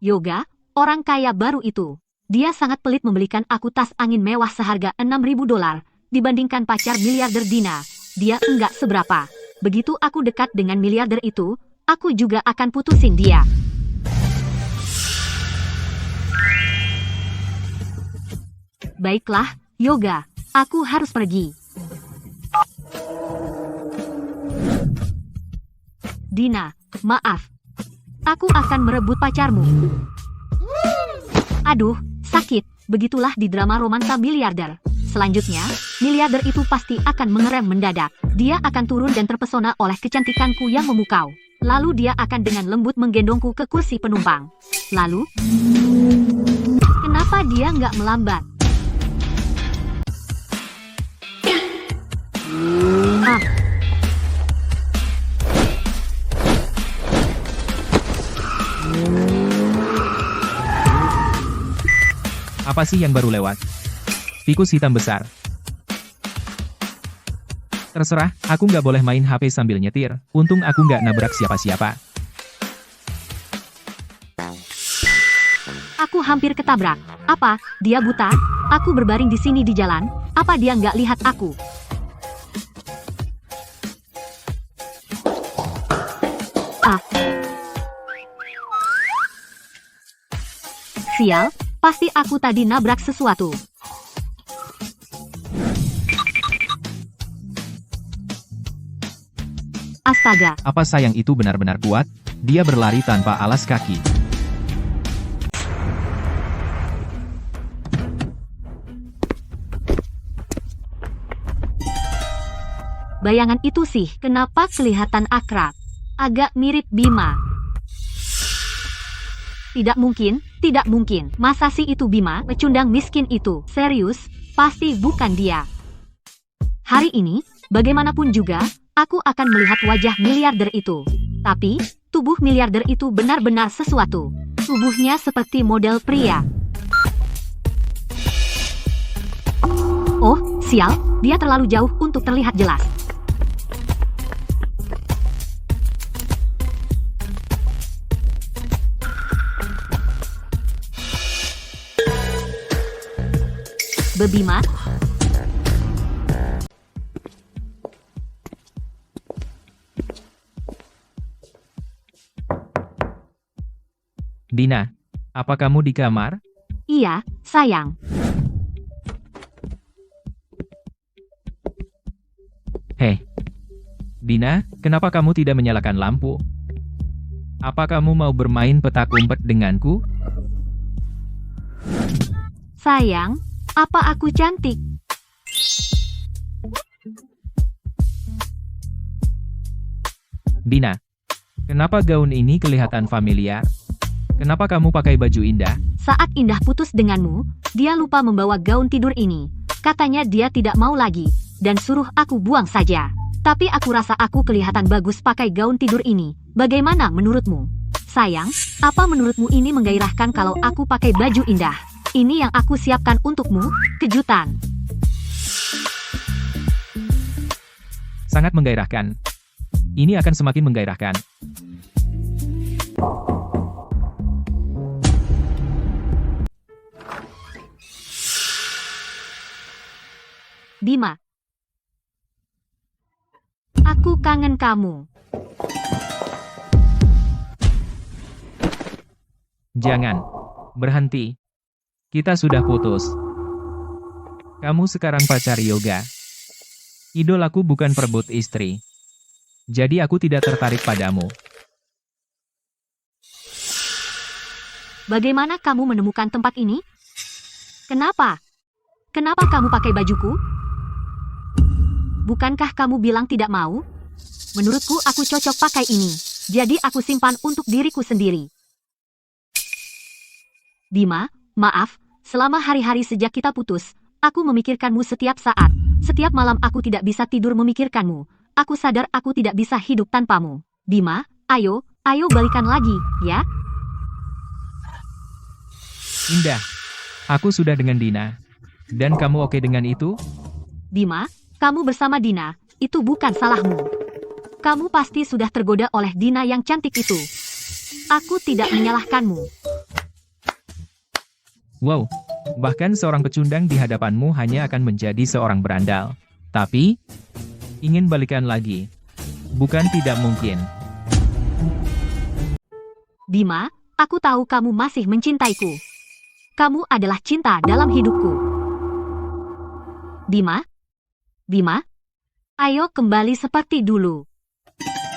Yoga, orang kaya baru itu. Dia sangat pelit membelikan aku tas angin mewah seharga $6.000 dibandingkan pacar miliarder Dina. Dia enggak seberapa. Begitu aku dekat dengan miliarder itu, aku juga akan putusin dia. Baiklah, Yoga, aku harus pergi. Dina, maaf. Aku akan merebut pacarmu. Aduh, sakit. Begitulah di drama romansa miliarder. Selanjutnya, miliarder itu pasti akan mengerem mendadak. Dia akan turun dan terpesona oleh kecantikanku yang memukau. Lalu dia akan dengan lembut menggendongku ke kursi penumpang. Lalu, kenapa dia nggak melambat? Ah. Apa sih yang baru lewat? Tikus hitam besar. Terserah, aku nggak boleh main HP sambil nyetir. Untung aku nggak nabrak siapa-siapa. Aku hampir ketabrak. Apa, dia buta? Aku berbaring di sini di jalan. Apa dia nggak lihat aku? Ah. Sial, pasti aku tadi nabrak sesuatu. Astaga. Apa sayang itu benar-benar kuat? Dia berlari tanpa alas kaki. Bayangan itu sih, kenapa kelihatan akrab? Agak mirip Bima. Tidak mungkin, tidak mungkin. Masa sih itu Bima, pecundang miskin itu? Serius, pasti bukan dia. Hari ini, bagaimanapun juga, aku akan melihat wajah miliarder itu. Tapi, tubuh miliarder itu benar-benar sesuatu. Tubuhnya seperti model pria. Oh, sial, dia terlalu jauh untuk terlihat jelas. Bebima. Dina, apa kamu di kamar? Iya, sayang. Hei. Dina, kenapa kamu tidak menyalakan lampu? Apa kamu mau bermain petak umpet denganku? Sayang, apa aku cantik? Dina, kenapa gaun ini kelihatan familiar? Kenapa kamu pakai baju indah? Saat Indah putus denganmu, dia lupa membawa gaun tidur ini. Katanya dia tidak mau lagi, dan suruh aku buang saja. Tapi aku rasa aku kelihatan bagus pakai gaun tidur ini. Bagaimana menurutmu? Sayang, apa menurutmu ini menggairahkan kalau aku pakai baju indah? Ini yang aku siapkan untukmu, kejutan. Sangat menggairahkan. Ini akan semakin menggairahkan. Bima. Aku kangen kamu. Jangan. Berhenti. Kita sudah putus. Kamu sekarang pacar yoga. Idol aku bukan perebut istri. Jadi aku tidak tertarik padamu. Bagaimana kamu menemukan tempat ini? Kenapa? Kenapa kamu pakai bajuku? Bukankah kamu bilang tidak mau? Menurutku aku cocok pakai ini. Jadi aku simpan untuk diriku sendiri. Bima, maaf, selama hari-hari sejak kita putus, aku memikirkanmu setiap saat. Setiap malam aku tidak bisa tidur memikirkanmu. Aku sadar aku tidak bisa hidup tanpamu. Bima, ayo balikan lagi, ya? Indah. Aku sudah dengan Dina. Dan kamu oke dengan itu? Bima, kamu bersama Dina, itu bukan salahmu. Kamu pasti sudah tergoda oleh Dina yang cantik itu. Aku tidak menyalahkanmu. Wow, bahkan seorang pecundang di hadapanmu hanya akan menjadi seorang berandal. Tapi, ingin balikan lagi. Bukan tidak mungkin. Bima, aku tahu kamu masih mencintaiku. Kamu adalah cinta dalam hidupku. Bima? Bima? Ayo kembali seperti dulu.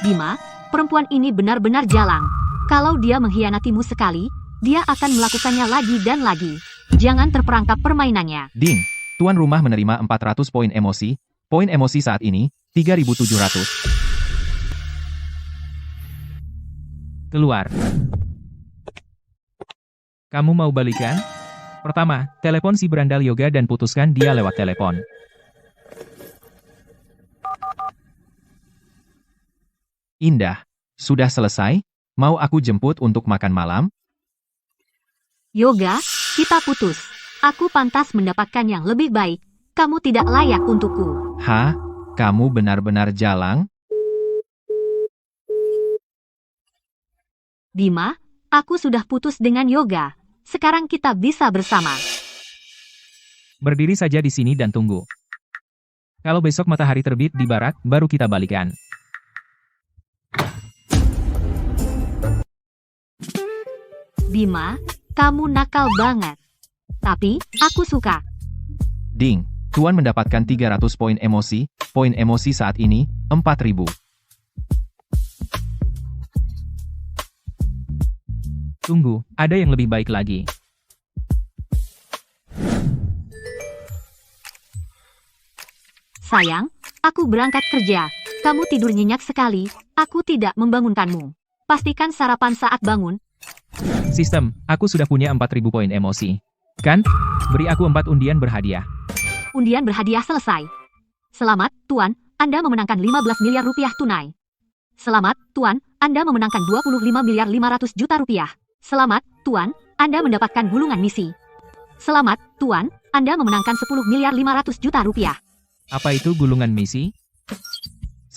Bima, perempuan ini benar-benar jalang. Kalau dia mengkhianatimu sekali, dia akan melakukannya lagi dan lagi. Jangan terperangkap permainannya. Ding. Tuan rumah menerima 400 poin emosi. Poin emosi saat ini, 3.700. Keluar. Kamu mau balikan? Pertama, telepon si berandal yoga dan putuskan dia lewat telepon. Indah. Sudah selesai? Mau aku jemput untuk makan malam? Yoga, kita putus. Aku pantas mendapatkan yang lebih baik. Kamu tidak layak untukku. Hah? Kamu benar-benar jalang? Bima, aku sudah putus dengan Yoga. Sekarang kita bisa bersama. Berdiri saja di sini dan tunggu. Kalau besok matahari terbit di barat, baru kita balikan. Bima, kamu nakal banget. Tapi, aku suka. Ding. Tuan mendapatkan 300 poin emosi. Poin emosi saat ini, 4.000. Tunggu, ada yang lebih baik lagi. Sayang, aku berangkat kerja. Kamu tidur nyenyak sekali. Aku tidak membangunkanmu. Pastikan sarapan saat bangun. Sistem, aku sudah punya 4.000 poin emosi. Kan? Beri aku 4 undian berhadiah. Undian berhadiah selesai. Selamat, Tuan, Anda memenangkan 15 miliar rupiah tunai. Selamat, Tuan, Anda memenangkan 25 miliar 500 juta rupiah. Selamat, Tuan, Anda mendapatkan gulungan misi. Selamat, Tuan, Anda memenangkan 10 miliar 500 juta rupiah. Apa itu gulungan misi?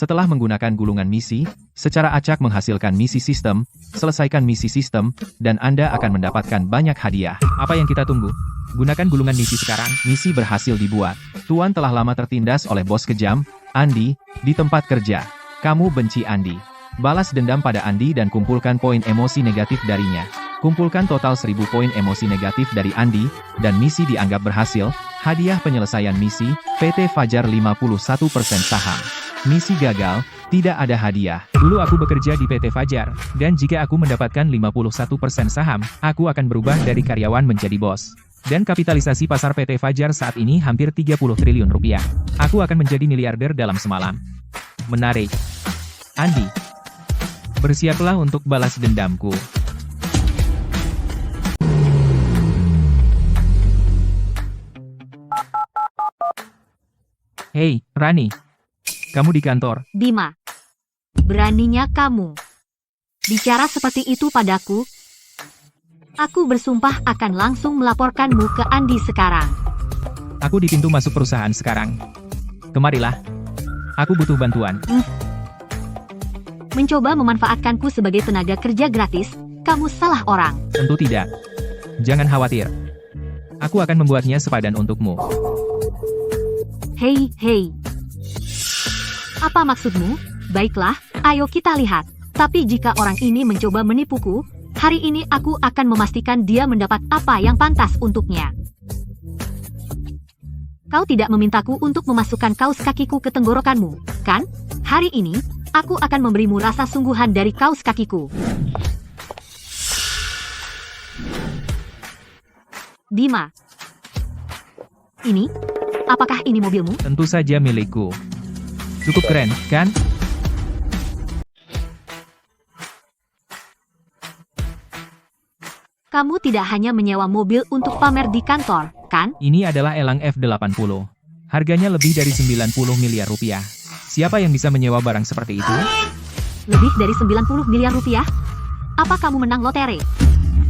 Setelah menggunakan gulungan misi, secara acak menghasilkan misi sistem, selesaikan misi sistem, dan Anda akan mendapatkan banyak hadiah. Apa yang kita tunggu? Gunakan gulungan misi sekarang. Misi berhasil dibuat. Tuan telah lama tertindas oleh bos kejam, Andi, di tempat kerja. Kamu benci Andi. Balas dendam pada Andi dan kumpulkan poin emosi negatif darinya. Kumpulkan total 1000 poin emosi negatif dari Andi, dan misi dianggap berhasil. Hadiah penyelesaian misi, PT Fajar 51% saham. Misi gagal, tidak ada hadiah. Dulu aku bekerja di PT Fajar, dan jika aku mendapatkan 51% saham, aku akan berubah dari karyawan menjadi bos. Dan kapitalisasi pasar PT Fajar saat ini hampir 30 triliun rupiah. Aku akan menjadi miliarder dalam semalam. Menarik. Andi, bersiaplah untuk balas dendamku. Hei, Rani. Kamu di kantor. Bima, beraninya kamu bicara seperti itu padaku? Aku bersumpah akan langsung melaporkanmu ke Andi sekarang. Aku di pintu masuk perusahaan sekarang. Kemarilah. Aku butuh bantuan. Mencoba memanfaatkanku sebagai tenaga kerja gratis, kamu salah orang. Tentu tidak. Jangan khawatir. Aku akan membuatnya sepadan untukmu. Hei, hei. Apa maksudmu? Baiklah, ayo kita lihat. Tapi jika orang ini mencoba menipuku, hari ini aku akan memastikan dia mendapat apa yang pantas untuknya. Kau tidak memintaku untuk memasukkan kaus kakiku ke tenggorokanmu, kan? Hari ini, aku akan memberimu rasa sungguhan dari kaus kakiku. Bima. Ini? Apakah ini mobilmu? Tentu saja milikku. Cukup keren, kan? Kamu tidak hanya menyewa mobil untuk pamer di kantor, kan? Ini adalah elang F80. Harganya lebih dari 90 miliar rupiah. Siapa yang bisa menyewa barang seperti itu? Lebih dari 90 miliar rupiah? Apa kamu menang lotre?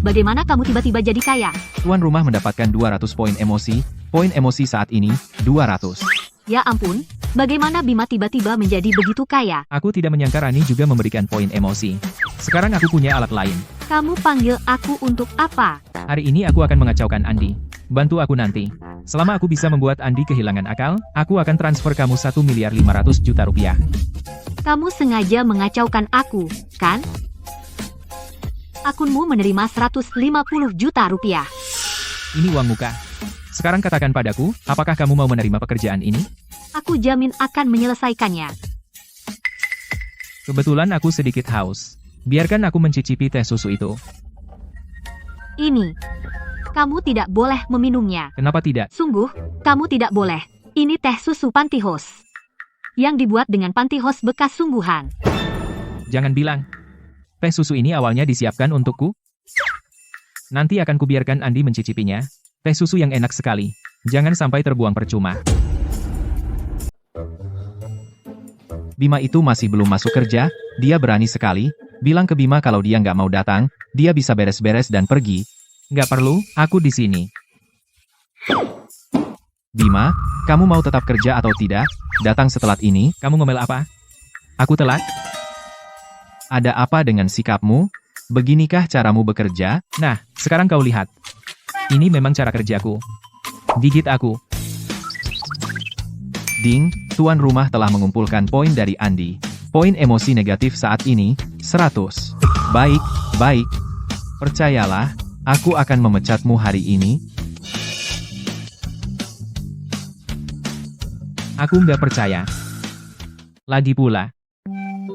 Bagaimana kamu tiba-tiba jadi kaya? Tuan rumah mendapatkan 200 poin emosi. Poin emosi saat ini, 200. Ya ampun, bagaimana Bima tiba-tiba menjadi begitu kaya? Aku tidak menyangka Rani juga memberikan poin emosi. Sekarang aku punya alat lain. Kamu panggil aku untuk apa? Hari ini aku akan mengacaukan Andi. Bantu aku nanti. Selama aku bisa membuat Andi kehilangan akal, aku akan transfer kamu 1 miliar 500 juta rupiah. Kamu sengaja mengacaukan aku, kan? Akunmu menerima 150 juta rupiah. Ini uang muka. Sekarang katakan padaku, apakah kamu mau menerima pekerjaan ini? Aku jamin akan menyelesaikannya. Kebetulan aku sedikit haus. Biarkan aku mencicipi teh susu itu. Ini. Kamu tidak boleh meminumnya. Kenapa tidak? Sungguh, kamu tidak boleh. Ini teh susu Pantyhose. Yang dibuat dengan Pantyhose bekas sungguhan. Jangan bilang. Teh susu ini awalnya disiapkan untukku? Nanti akan kubiarkan Andi mencicipinya. Teh susu yang enak sekali. Jangan sampai terbuang percuma. Bima itu masih belum masuk kerja, dia berani sekali, bilang ke Bima kalau dia nggak mau datang, dia bisa beres-beres dan pergi. Nggak perlu, aku di sini. Bima, kamu mau tetap kerja atau tidak? Datang setelat ini, Kamu ngomel apa? Aku telat? ada apa dengan sikapmu? Beginikah caramu bekerja? Nah, sekarang kau lihat. Ini memang cara kerjaku. Gigit aku. Ding, tuan rumah telah mengumpulkan poin dari Andi. Poin emosi negatif saat ini, 100. Baik, baik. Percayalah, aku akan memecatmu hari ini. Aku nggak percaya. Lagi pula.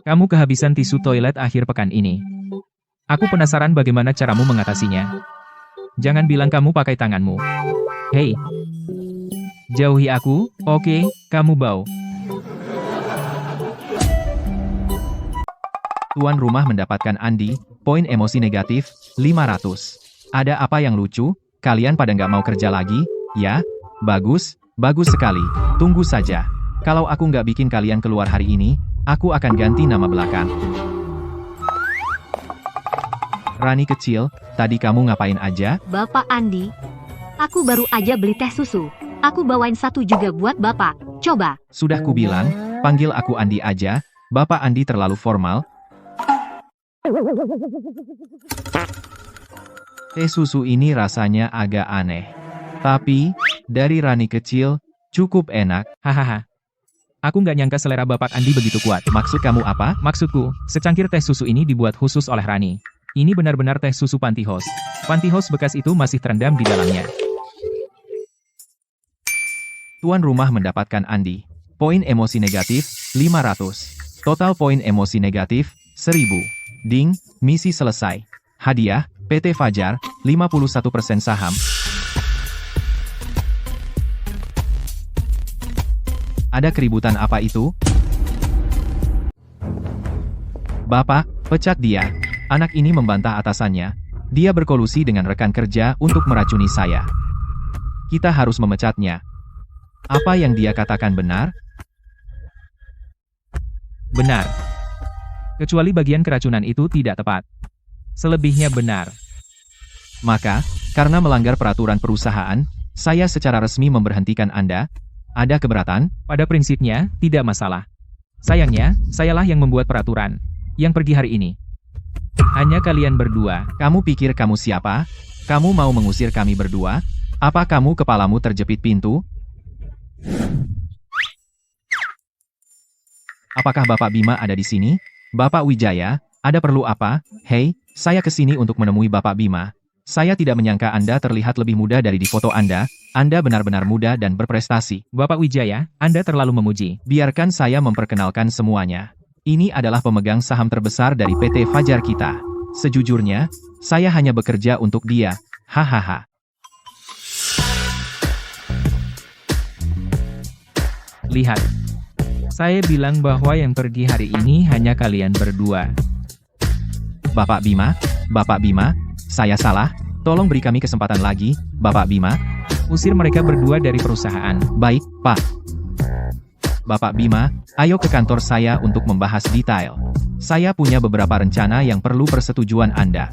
Kamu kehabisan tisu toilet akhir pekan ini. Aku penasaran bagaimana caramu mengatasinya. Jangan bilang kamu pakai tanganmu. Hei. Jauhi aku, oke, kamu bau. Tuan rumah mendapatkan Andi, poin emosi negatif, 500. Ada apa yang lucu? Kalian pada nggak mau kerja lagi? Ya? Bagus, bagus sekali. Tunggu saja. Kalau aku nggak bikin kalian keluar hari ini, aku akan ganti nama belakang. Rani kecil, tadi kamu ngapain aja? Bapak Andi. Aku baru aja beli teh susu. Aku bawain satu juga buat Bapak. Coba. Sudah kubilang, panggil aku Andi aja. Bapak Andi terlalu formal. Teh susu ini rasanya agak aneh. Tapi, dari Rani kecil, cukup enak. Hahaha. Aku nggak nyangka selera Bapak Andi begitu kuat. Maksud kamu apa? Maksudku, secangkir teh susu ini dibuat khusus oleh Rani. Ini benar-benar teh susu Pantyhose. Pantyhose bekas itu masih terendam di dalamnya. Tuan rumah mendapatkan Andi. Poin emosi negatif, 500. Total poin emosi negatif, 1000. Ding, misi selesai. Hadiah, PT Fajar, 51% saham. Ada keributan apa itu? Bapak, pecat dia. Anak ini membantah atasannya. Dia berkolusi dengan rekan kerja untuk meracuni saya. Kita harus memecatnya. Apa yang dia katakan benar? Benar. Kecuali bagian keracunan itu tidak tepat. Selebihnya benar. Maka, karena melanggar peraturan perusahaan, saya secara resmi memberhentikan Anda. Ada keberatan? Pada prinsipnya, tidak masalah. Sayangnya, sayalah yang membuat peraturan. Yang pergi hari ini. Hanya kalian berdua. Kamu pikir kamu siapa? Kamu mau mengusir kami berdua? Apa kamu kepalamu terjepit pintu? Apakah Bapak Bima ada di sini? Bapak Wijaya, ada perlu apa? Hei, saya kesini untuk menemui Bapak Bima. Saya tidak menyangka Anda terlihat lebih muda dari di foto Anda. Anda benar-benar muda dan berprestasi. Bapak Wijaya, Anda terlalu memuji. Biarkan saya memperkenalkan semuanya. Ini adalah pemegang saham terbesar dari PT Fajar kita. Sejujurnya, saya hanya bekerja untuk dia. Hahaha. Lihat. Saya bilang bahwa yang pergi hari ini hanya kalian berdua. Bapak Bima, saya salah. Tolong beri kami kesempatan lagi, Bapak Bima. Usir mereka berdua dari perusahaan. Baik, Pak. Bapak Bima, ayo ke kantor saya untuk membahas detail. Saya punya beberapa rencana yang perlu persetujuan Anda.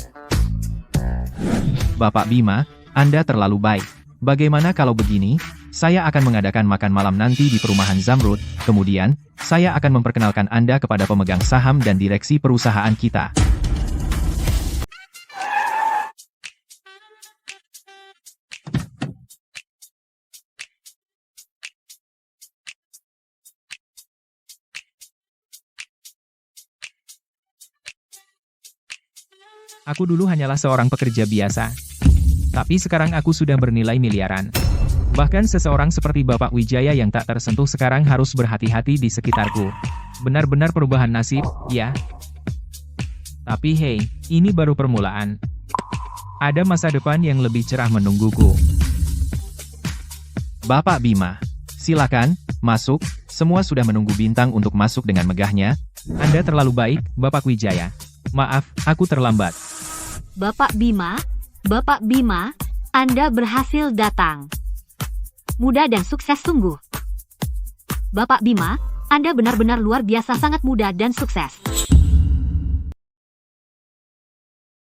Bapak Bima, Anda terlalu baik. Bagaimana kalau begini? Saya akan mengadakan makan malam nanti di perumahan Zamrud. Kemudian, saya akan memperkenalkan Anda kepada pemegang saham dan direksi perusahaan kita. Aku dulu hanyalah seorang pekerja biasa. Tapi sekarang aku sudah bernilai miliaran. Bahkan seseorang seperti Bapak Wijaya yang tak tersentuh sekarang harus berhati-hati di sekitarku. Benar-benar perubahan nasib, ya. Tapi hey, ini baru permulaan. Ada masa depan yang lebih cerah menungguku. Bapak Bima, silakan, masuk, semua sudah menunggu bintang untuk masuk dengan megahnya. Anda terlalu baik, Bapak Wijaya. Maaf, aku terlambat. Bapak Bima, Anda berhasil datang. Mudah dan sukses sungguh. Bapak Bima, Anda benar-benar luar biasa, sangat mudah dan sukses.